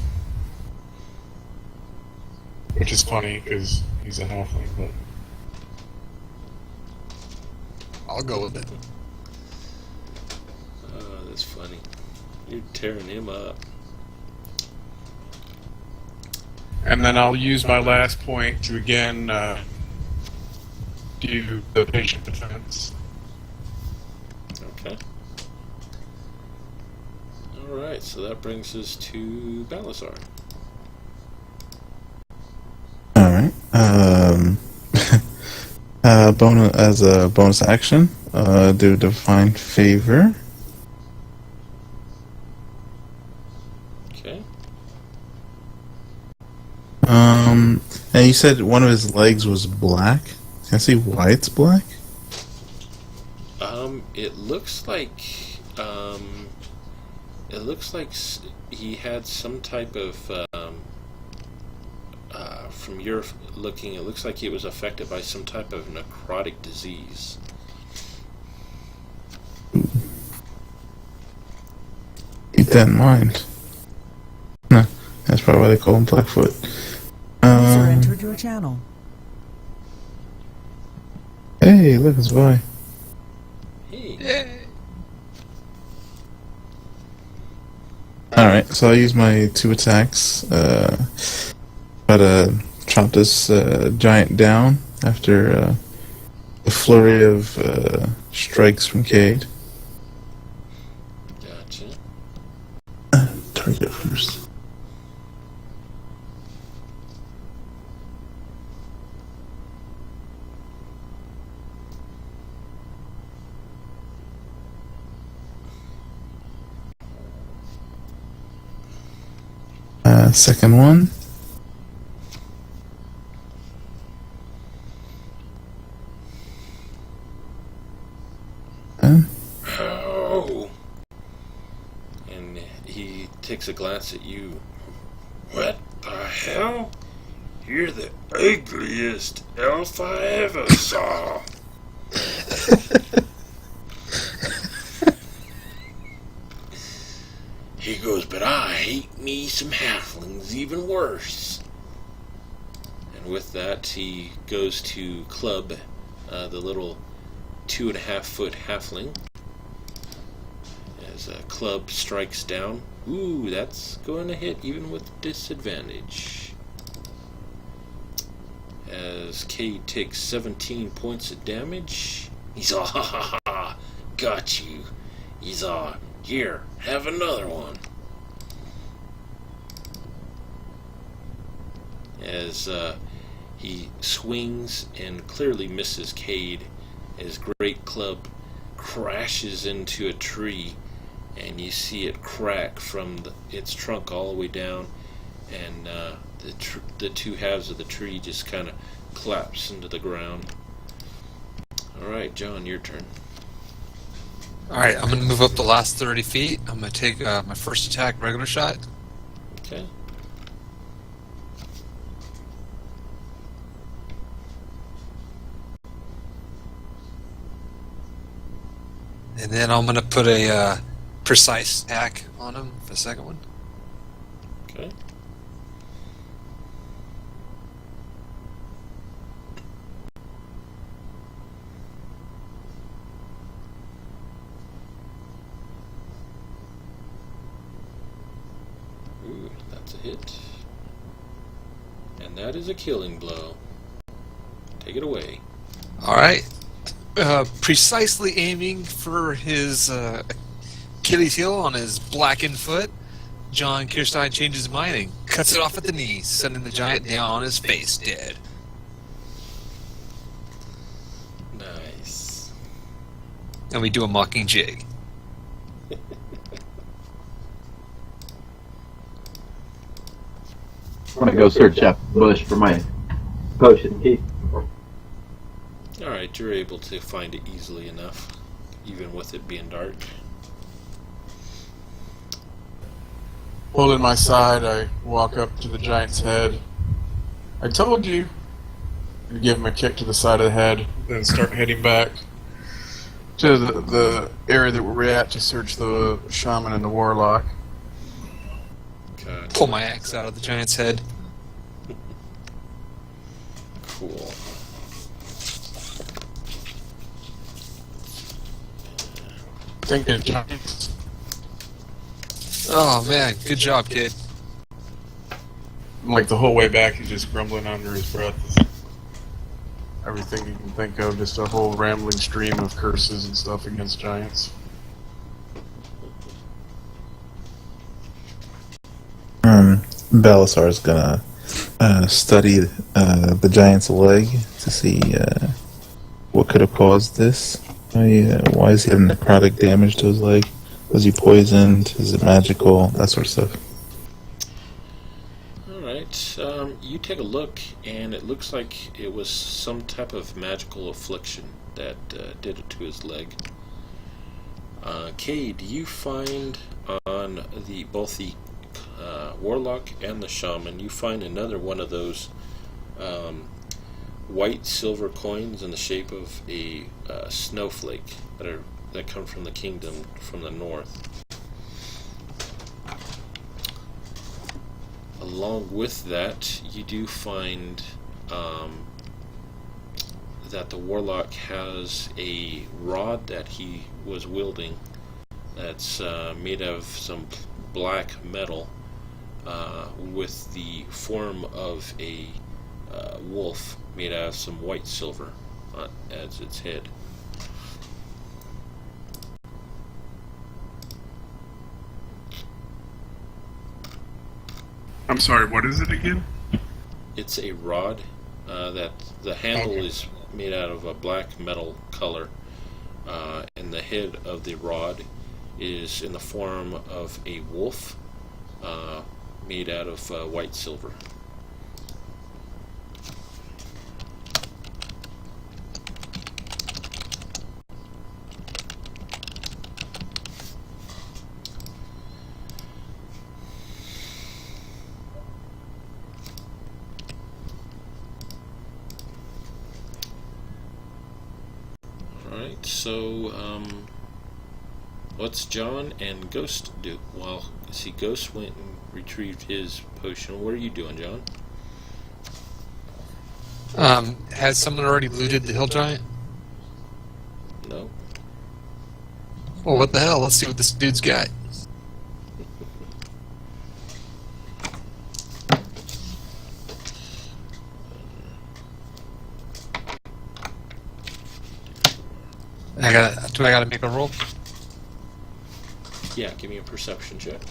Speaker 4: Which is funny, because he's a halfling, but...
Speaker 2: I'll go with it.
Speaker 3: Oh, that's funny. You're tearing him up.
Speaker 4: And then I'll use my last point to again do the patient defense.
Speaker 3: Okay. Alright, so that brings us to Balasar.
Speaker 5: Alright. As a bonus action, do Divine Favor.
Speaker 3: Okay.
Speaker 5: And you said one of his legs was black. Can I see why it's black?
Speaker 3: It looks like he had some type of from your looking, it looks like he was affected by some type of necrotic disease.
Speaker 5: Keep that in mind. No, that's probably why they call him Blackfoot.
Speaker 6: User entered your channel.
Speaker 5: Hey, look, it's boy.
Speaker 3: Hey.
Speaker 2: Yay!
Speaker 5: Alright, so I'll use my 2 attacks. Try to chop this giant down after a flurry of strikes from Cade.
Speaker 3: Gotcha.
Speaker 5: Target first. Second one.
Speaker 3: Oh! And he takes a glance at you. What the hell? You're the ugliest elf I ever saw. He goes, but I hate me some halflings even worse. And with that, he goes to club the little 2.5-foot halfling. As a club strikes down. Ooh, that's going to hit even with disadvantage. As Cade takes 17 points of damage. He's all, ha ha ha, got you. He's all, here, have another one. As he swings and clearly misses Cade, his great club crashes into a tree, and you see it crack from its trunk all the way down, and the 2 halves of the tree just kind of collapse into the ground. Alright, John, your turn.
Speaker 2: Alright, I'm going to move up the last 30 feet. I'm going to take my first attack, regular shot.
Speaker 3: Okay.
Speaker 2: And then I'm going to put a precise attack on him for the second one.
Speaker 3: Okay. Ooh, that's a hit. And that is a killing blow. Take it away.
Speaker 2: Alright. Precisely aiming for his Achilles heel on his blackened foot, John Kirstein changes his mind and cuts it off at the knees, sending the giant down on his face, dead.
Speaker 3: Nice.
Speaker 2: And we do a mocking jig.
Speaker 1: I'm gonna go search that bush for my potion key.
Speaker 3: Alright, you're able to find it easily enough, even with it being dark.
Speaker 4: Holding my side, I walk up to the giant's head. I told you. I give him a kick to the side of the head, then start heading back to the area that we're at to search the shaman and the warlock.
Speaker 3: Okay.
Speaker 2: Pull my axe out of the giant's head.
Speaker 3: Cool.
Speaker 4: Thinking giants.
Speaker 2: Oh man, good job, kid.
Speaker 4: Like the whole way back, he's just grumbling under his breath. Everything you can think of, just a whole rambling stream of curses and stuff against giants.
Speaker 5: Belisar's gonna study the giant's leg to see what could have caused this. Why is he having necrotic damage to his leg? Was he poisoned? Is it magical? That sort of stuff.
Speaker 3: Alright, you take a look, and it looks like it was some type of magical affliction that did it to his leg. Cade, you find on both the warlock and the shaman, you find another one of those white silver coins in the shape of a snowflake that come from the kingdom from the north. Along with that, you do find that the warlock has a rod that he was wielding that's made of some black metal with the form of a wolf made out of some white silver as its head.
Speaker 4: I'm sorry, what is it again?
Speaker 3: It's a rod that the handle is made out of a black metal color, and the head of the rod is in the form of a wolf made out of white silver. Alright, so what's John and Ghost do? Well, see, Ghost went and retrieved his potion. What are you doing, John?
Speaker 2: Has someone already looted the hill giant?
Speaker 3: No.
Speaker 2: Well, what the hell? Let's see what this dude's got. Do I gotta make a roll?
Speaker 3: Yeah, give me a perception check.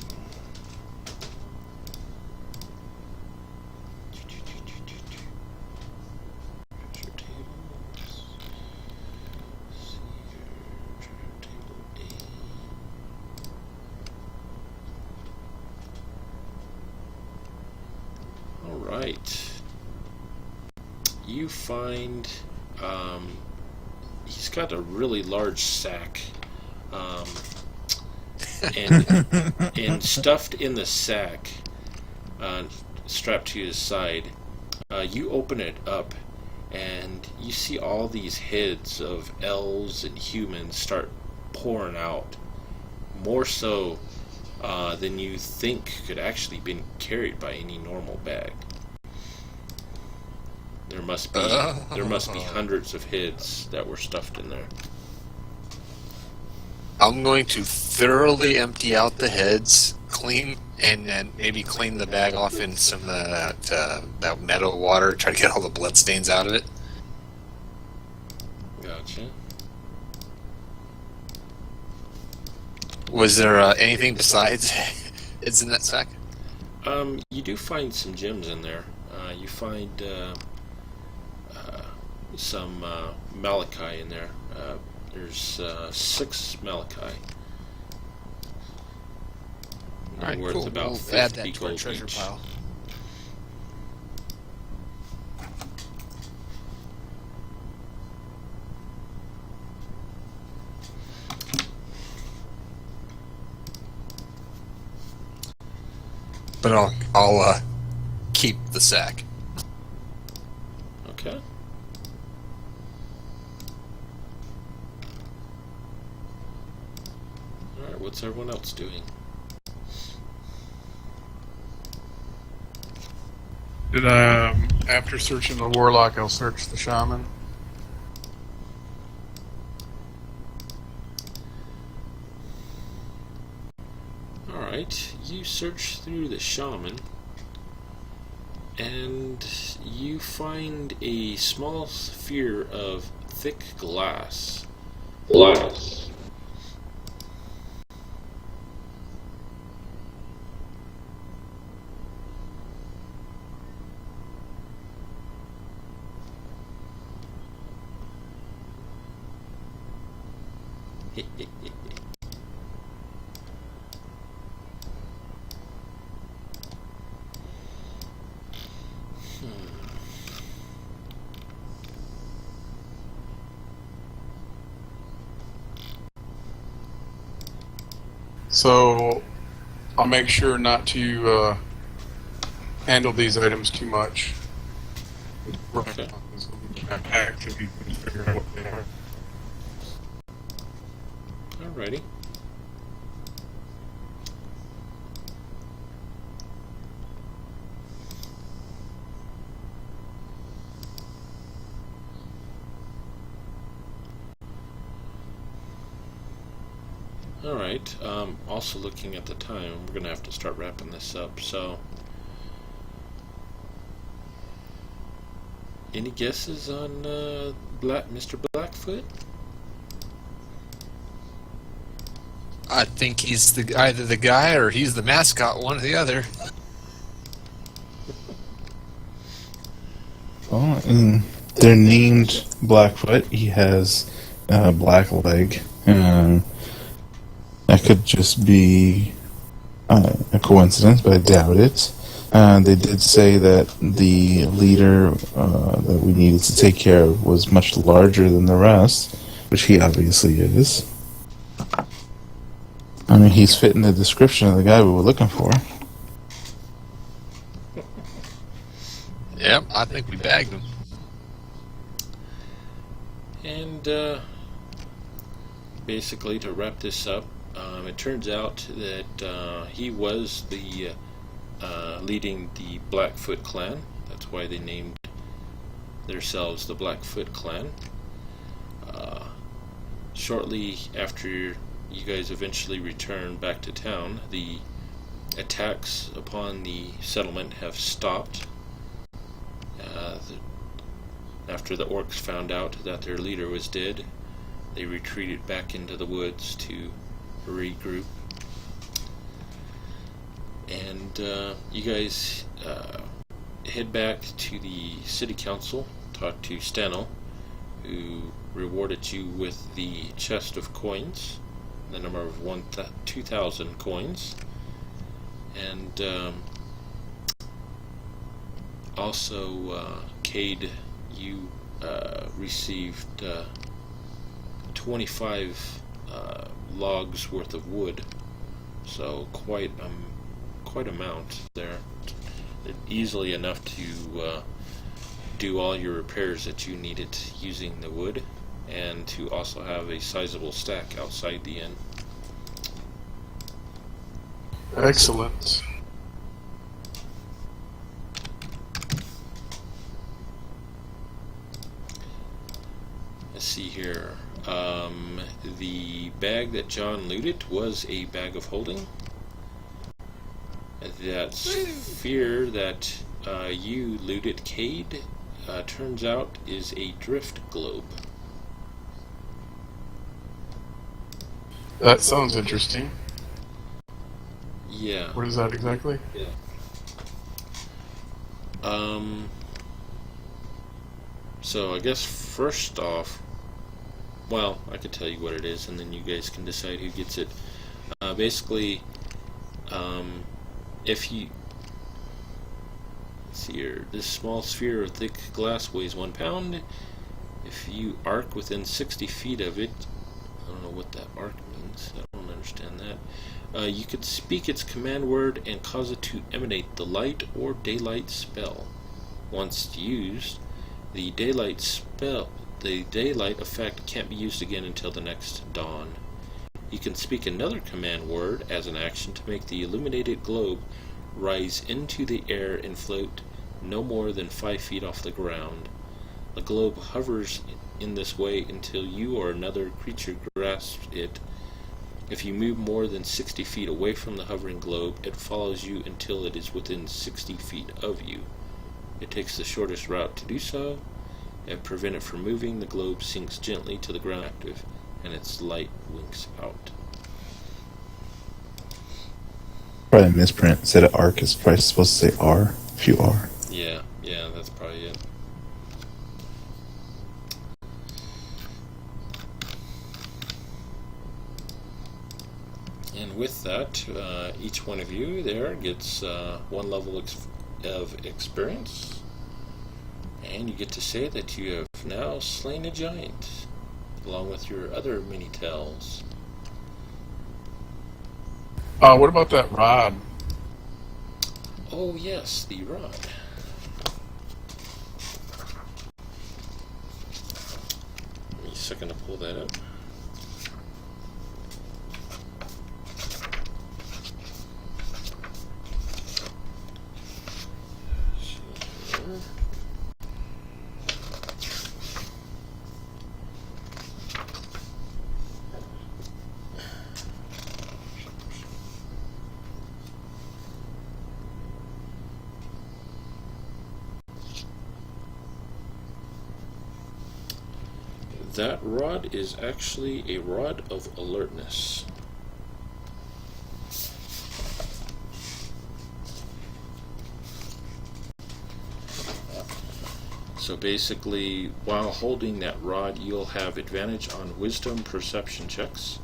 Speaker 3: Alright. You find he's got a really large sack, and stuffed in the sack, strapped to his side. You open it up, and you see all these heads of elves and humans start pouring out, more so than you think could actually be carried by any normal bag. There must be hundreds of heads that were stuffed in there.
Speaker 2: I'm going to thoroughly empty out the heads, clean, and then maybe clean the bag off in some that meadow water, try to get all the blood stains out of it.
Speaker 3: Gotcha.
Speaker 2: Was there anything besides it's in that sack?
Speaker 3: You do find some gems in there. You find some malachite in there. There's 6 malachite.
Speaker 2: All right,
Speaker 3: worth
Speaker 2: cool.
Speaker 3: about
Speaker 2: We'll
Speaker 3: 50
Speaker 2: add that to our
Speaker 3: gold
Speaker 2: treasure
Speaker 3: each.
Speaker 2: pile. But I'll keep the sack.
Speaker 3: Okay. Alright, what's everyone else doing?
Speaker 4: Did after searching the warlock, I'll search the shaman.
Speaker 3: Alright, you search through the shaman, and you find a small sphere of thick glass.
Speaker 4: So I'll make sure not to handle these items too much.
Speaker 3: Okay.
Speaker 4: Actually figure out what they are.
Speaker 3: Alrighty. Alright, also looking at the time, we're going to have to start wrapping this up, so... Any guesses on Mr. Blackfoot?
Speaker 2: I think he's either the guy or he's the mascot, one or the other.
Speaker 5: Well, they're named Blackfoot. He has a black leg. That could just be a coincidence, but I doubt it. They did say that the leader that we needed to take care of was much larger than the rest, which he obviously is. I mean, he's fitting the description of the guy we were looking for.
Speaker 2: Yep, I think we bagged him.
Speaker 3: And basically, to wrap this up, it turns out that he was the leading the Blackfoot clan. That's why they named themselves the Blackfoot clan. Shortly after you guys eventually return back to town, the attacks upon the settlement have stopped. After the orcs found out that their leader was dead, they retreated back into the woods to regroup. And you guys head back to the city council, talk to Stano, who rewarded you with the chest of coins, the number of 2,000 coins, and also Cade, you received 25 logs worth of wood, so quite amount there, easily enough to do all your repairs that you needed using the wood, and to also have a sizable stack outside the inn.
Speaker 4: Excellent.
Speaker 3: Let's see here. The bag that John looted was a bag of holding. That sphere that you looted, Cade, turns out is a drift globe.
Speaker 4: That sounds interesting.
Speaker 3: Yeah.
Speaker 4: What is that exactly?
Speaker 3: Yeah. So I guess first off, well, I could tell you what it is, and then you guys can decide who gets it. Basically, if you see here, this small sphere of thick glass weighs 1 pound. If you arc within 60 feet of it, I don't know what that arc means. I don't understand that. You could speak its command word and cause it to emanate the light or daylight spell. Once used, the daylight effect can't be used again until the next dawn. You can speak another command word as an action to make the illuminated globe rise into the air and float no more than 5 feet off the ground. The globe hovers in this way until you or another creature grasps it. If you move more than 60 feet away from the hovering globe, it follows you until it is within 60 feet of you. It takes the shortest route to do so. If prevented from moving, the globe sinks gently to the ground active, and its light winks out.
Speaker 5: Probably a misprint. Instead of arc, it's probably supposed to say R, if you are.
Speaker 3: Yeah, that's probably it. And with that, each one of you there gets 1 level of experience. And you get to say that you have now slain a giant, along with your other mini-tells.
Speaker 4: What about that rod?
Speaker 3: Oh yes, the rod. Give me a second to pull that up. That rod is actually a rod of alertness. So basically, while holding that rod, you'll have advantage on wisdom perception checks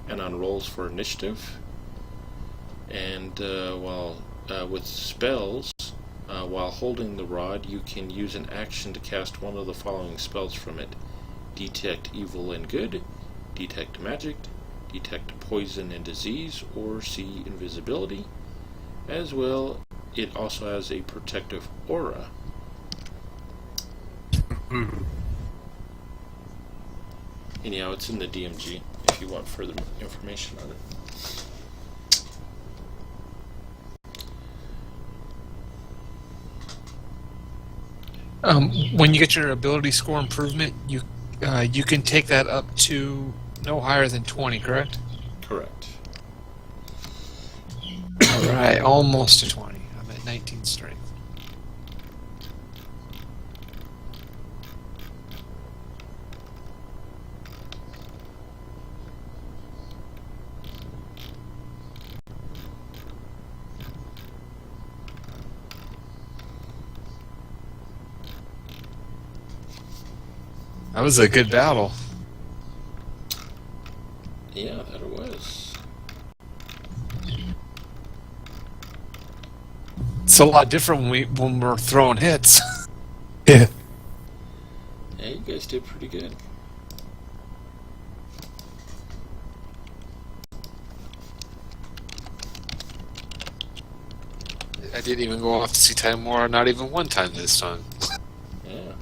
Speaker 3: and on rolls for initiative. And with spells, while holding the rod, you can use an action to cast one of the following spells from it. Detect evil and good, detect magic, detect poison and disease, or see invisibility. As well, it also has a protective aura. Anyhow, it's in the DMG if you want further information on it.
Speaker 2: When you get your ability score improvement, you can take that up to no higher than 20, correct?
Speaker 3: Correct.
Speaker 2: All right, almost to 20. I'm at 19 strength. That was a good battle.
Speaker 3: Yeah, that it was.
Speaker 2: It's a lot different when we're throwing hits.
Speaker 5: Yeah.
Speaker 3: Yeah, you guys did pretty good.
Speaker 2: I didn't even go off to see Time War, not even one time this time.
Speaker 3: Yeah.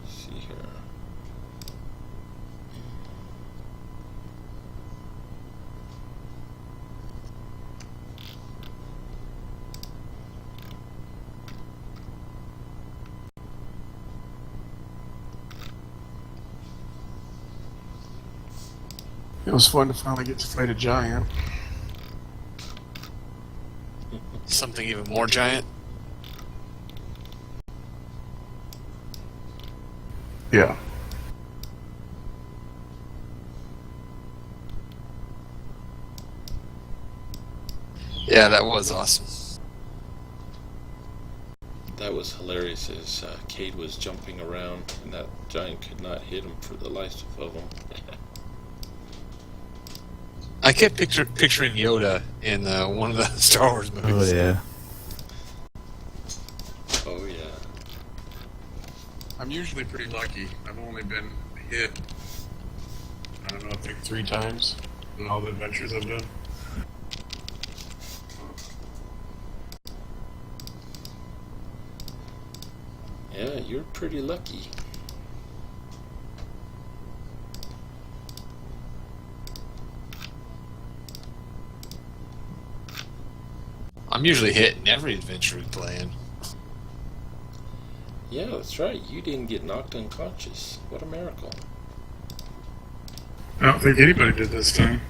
Speaker 3: Let's see here.
Speaker 4: It was fun to finally get to fight a giant.
Speaker 2: Something even more giant.
Speaker 4: Yeah.
Speaker 2: Yeah, that was awesome.
Speaker 3: That was hilarious as Cade was jumping around and that giant could not hit him for the life of him.
Speaker 2: I kept picturing Yoda in one of the Star Wars movies.
Speaker 5: Oh yeah.
Speaker 3: Oh yeah.
Speaker 4: I'm usually pretty lucky. I've only been hit, I don't know, I think 3 times in all the adventures I've done.
Speaker 3: Yeah, you're pretty lucky.
Speaker 2: I'm usually hitting every adventure we play in.
Speaker 3: Yeah, that's right. You didn't get knocked unconscious. What a miracle.
Speaker 4: I don't think anybody did this time.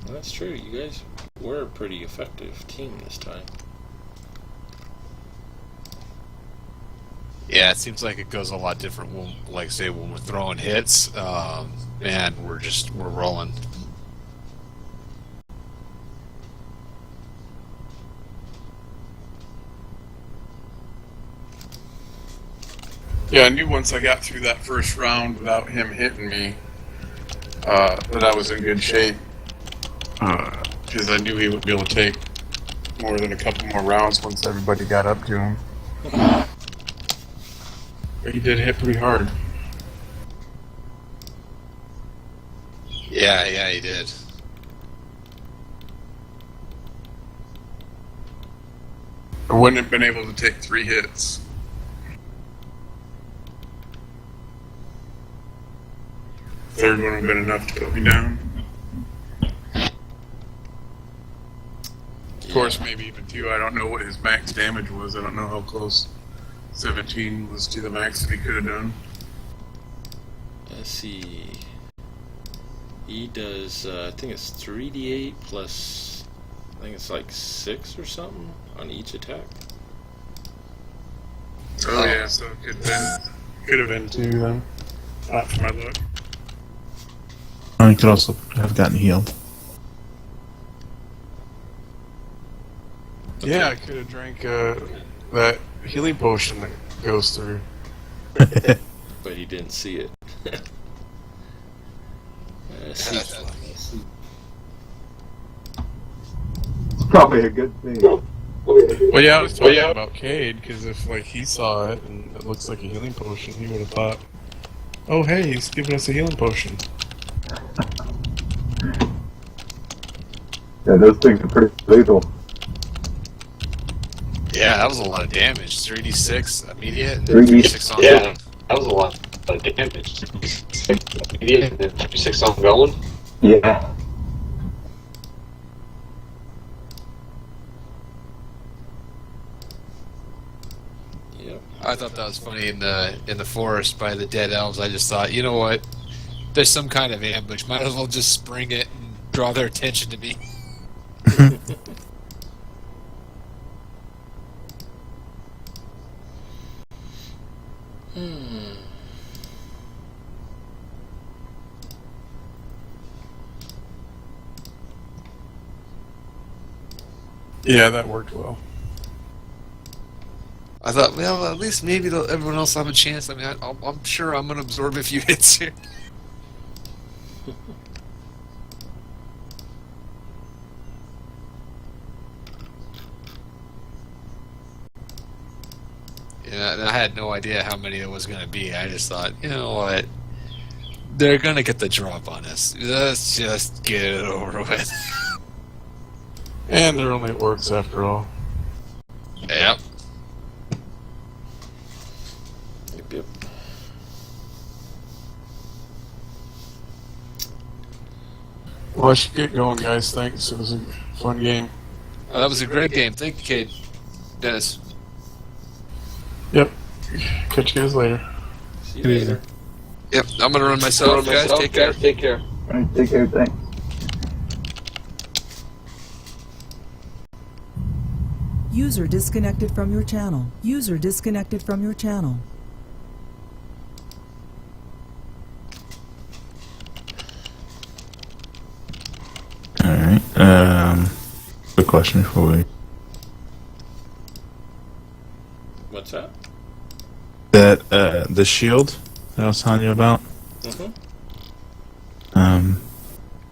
Speaker 3: That's true. You guys were a pretty effective team this time.
Speaker 2: Yeah, it seems like it goes a lot different when, like, say, when we're throwing hits. Man, we're rolling.
Speaker 4: Yeah, I knew once I got through that first round without him hitting me that I was in good shape. Because I knew he would be able to take more than a couple more rounds once everybody got up to him. But he did hit pretty hard.
Speaker 2: Yeah, he did.
Speaker 4: I wouldn't have been able to take 3 hits. Third one would have been enough to put me down. Of course, maybe even 2. I don't know what his max damage was. I don't know how close 17 was to the max that he could have done.
Speaker 3: Let's see. He does, I think it's 3d8 plus, I think it's like 6 or something on each attack.
Speaker 4: Oh yeah, so it could have been 2 then. Not for my luck.
Speaker 5: He could also have gotten healed.
Speaker 4: Yeah, I could have drank that healing potion that goes through.
Speaker 3: But he didn't see it. See.
Speaker 1: It's probably a good thing.
Speaker 4: Well, yeah, I was talking about Cade, because if like he saw it and it looks like a healing potion, he would have thought, "Oh, hey, he's giving us a healing potion."
Speaker 1: Yeah, those things are pretty lethal.
Speaker 2: Yeah, that was a lot of damage. 3d6 immediate and
Speaker 1: 3d6
Speaker 2: on.
Speaker 7: Yeah, that was a lot of damage. 6 ongoing.
Speaker 1: Yeah.
Speaker 3: Yep.
Speaker 2: I thought that was funny in the forest by the dead elves. I just thought, you know what? There's some kind of ambush. Might as well just spring it and draw their attention to me.
Speaker 4: Yeah, that worked well.
Speaker 2: I thought, well, at least maybe everyone else will have a chance. I mean, I'm sure I'm going to absorb a few hits here. Yeah, and I had no idea how many it was going to be. I just thought, you know what? They're going to get the drop on us. Let's just get it over with.
Speaker 4: And they're only orcs after all.
Speaker 2: Yep.
Speaker 3: Yep.
Speaker 4: Well, I should get going, guys. Thanks. It was a fun game.
Speaker 2: Oh, that was a great game. Thank you, Cade. Dennis.
Speaker 4: Yep. Catch you guys later.
Speaker 3: See you later.
Speaker 2: Yep, I'm going to run myself, guys. Take care.
Speaker 7: Take care.
Speaker 1: All right, take care. Thanks.
Speaker 6: User disconnected from your channel. User disconnected from your channel.
Speaker 5: Alright, quick question before we...
Speaker 3: What's that?
Speaker 5: The shield that I was telling you about,
Speaker 3: Mm-hmm.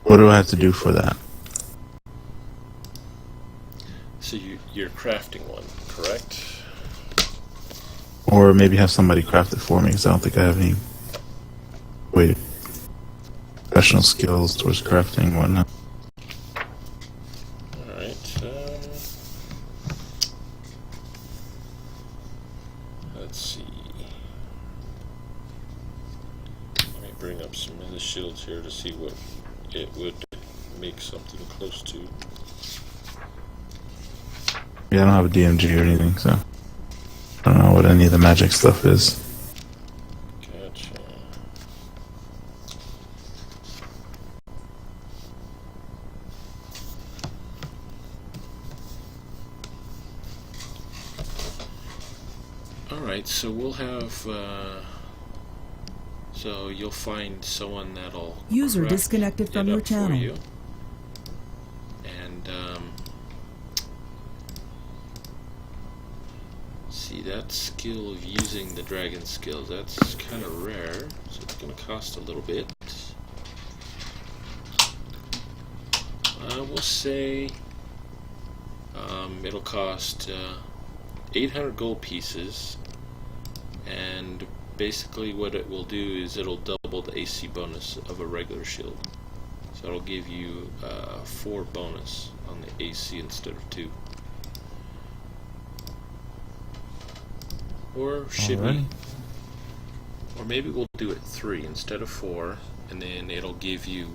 Speaker 5: what do I have to do for that?
Speaker 3: So you're crafting one, correct?
Speaker 5: Or maybe have somebody craft it for me, because I don't think I have any professional skills towards crafting and whatnot.
Speaker 3: Alright, let's see. Let me bring up some of the shields here to see what it would make something close to.
Speaker 5: Yeah, I don't have a DMG or anything, so I don't know what any of the magic stuff is.
Speaker 3: Gotcha. Alright, so we'll have, so you'll find someone that'll
Speaker 6: User
Speaker 3: craft
Speaker 6: disconnected from
Speaker 3: it
Speaker 6: your
Speaker 3: up for
Speaker 6: channel.
Speaker 3: you. And, see, that skill of using the dragon skills, that's kind of rare, so it's going to cost a little bit. We'll say it'll cost 800 gold pieces, and basically what it will do is it'll double the AC bonus of a regular shield. So it'll give you 4 bonus on the AC instead of 2. Or should we? Or maybe we'll do it 3 instead of 4, and then it'll give you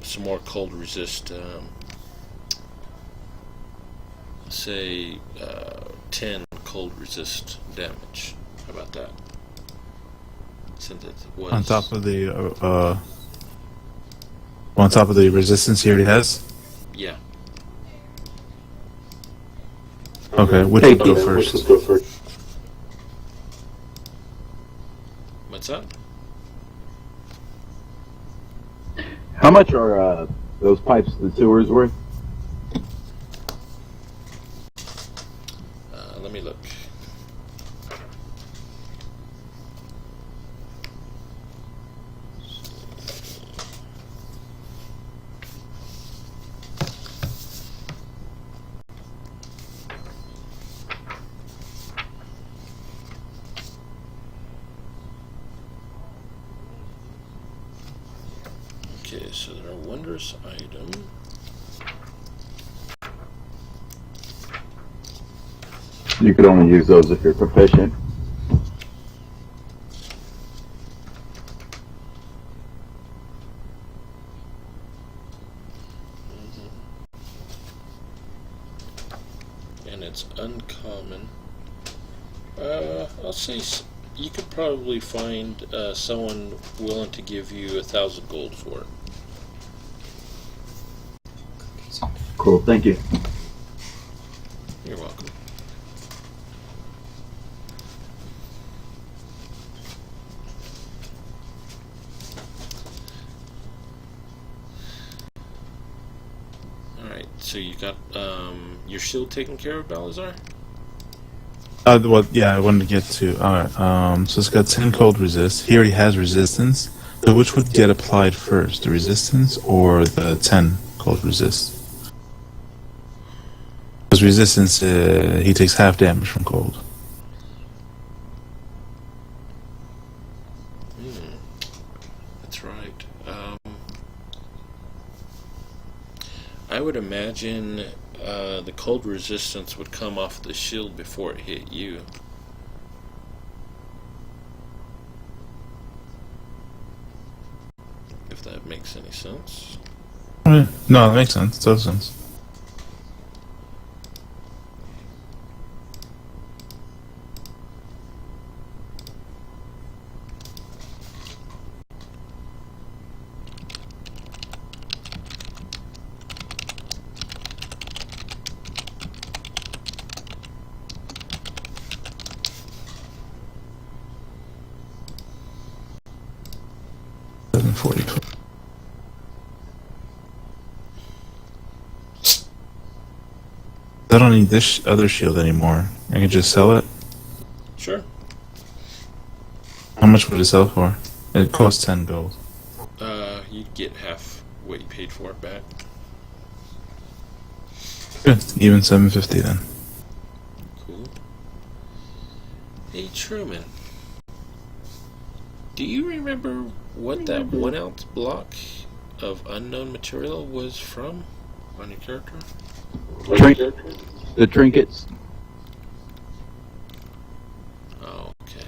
Speaker 3: some more cold resist. Say 10 cold resist damage. How about that? Since it was
Speaker 5: On top of the resistance he already has.
Speaker 3: yeah.
Speaker 5: Okay, which will go first?
Speaker 3: What's that?
Speaker 1: How much are those pipes to the sewers worth?
Speaker 3: Let me look. Okay, so they're a wondrous item.
Speaker 1: You could only use those if you're proficient.
Speaker 3: And it's uncommon. I'll say you could probably find someone willing to give you 1,000 gold for it.
Speaker 1: Cool, thank you.
Speaker 3: You're welcome. Alright, so you got your shield taken care of, Balazar?
Speaker 5: Well, yeah, I wanted to get to. Alright, so it's got 10 cold resist. He already has resistance. So which would get applied first, the resistance or the 10 cold resist? Because resistance, he takes half damage from cold.
Speaker 3: That's right. I would imagine the cold resistance would come off the shield before it hit you. If that makes any sense.
Speaker 5: No, that makes sense. It does sense. I don't need this other shield anymore. I can just sell it.
Speaker 3: Sure.
Speaker 5: How much would it sell for? It costs 10 gold.
Speaker 3: You'd get half what you paid for it back.
Speaker 5: Good. Even 750 then.
Speaker 3: Cool. Hey Truman, do you remember what that 1 ounce block of unknown material was from on your character?
Speaker 1: The trinkets.
Speaker 3: Oh, okay.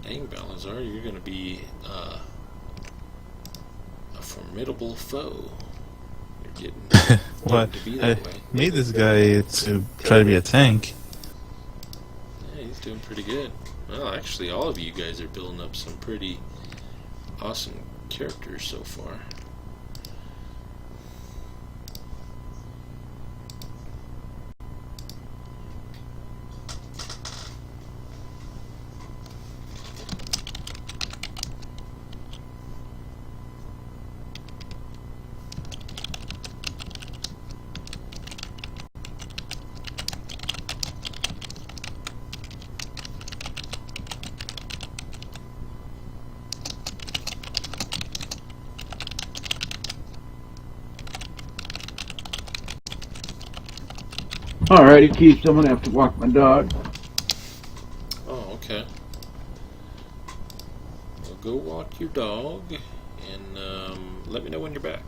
Speaker 3: Dang, Balazar, you're going to be a formidable foe. You're
Speaker 5: What?
Speaker 3: getting to be
Speaker 5: I
Speaker 3: that way.
Speaker 5: made this guy to try to be a tank.
Speaker 3: Yeah, he's doing pretty good. Well, actually, all of you guys are building up some pretty awesome characters so far.
Speaker 1: Alrighty, Keith, I'm gonna have to walk my dog.
Speaker 3: Oh, okay. Well, go walk your dog, and let me know when you're back,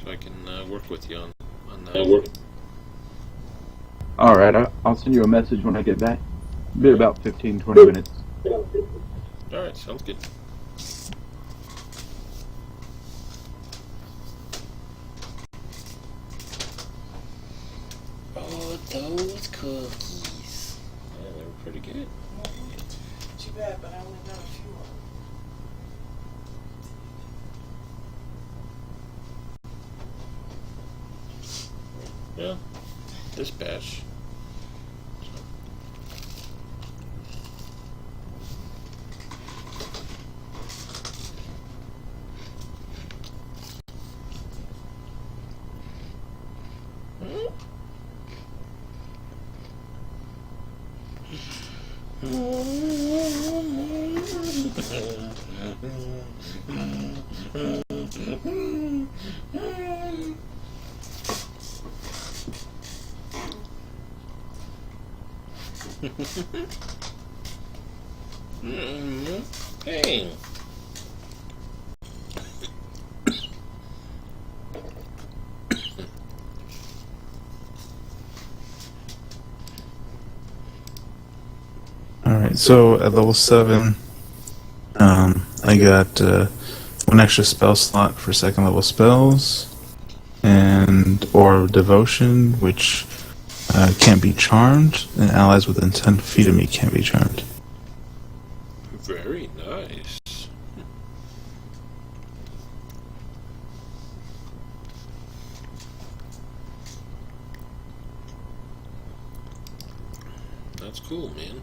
Speaker 3: so I can work with you on that.
Speaker 1: Alright, I'll send you a message when I get back. Be about 15-20 minutes.
Speaker 3: Alright, sounds good. Oh, those cookies. Yeah, they were pretty good.
Speaker 8: Too bad, but I only got a few of them.
Speaker 3: Yeah, this batch. Hey.
Speaker 5: Alright, so at level 7, I got one extra spell slot for second level spells, and or devotion, which can't be charmed, and allies within 10 feet of me can't be charmed.
Speaker 3: Very nice. That's cool, man.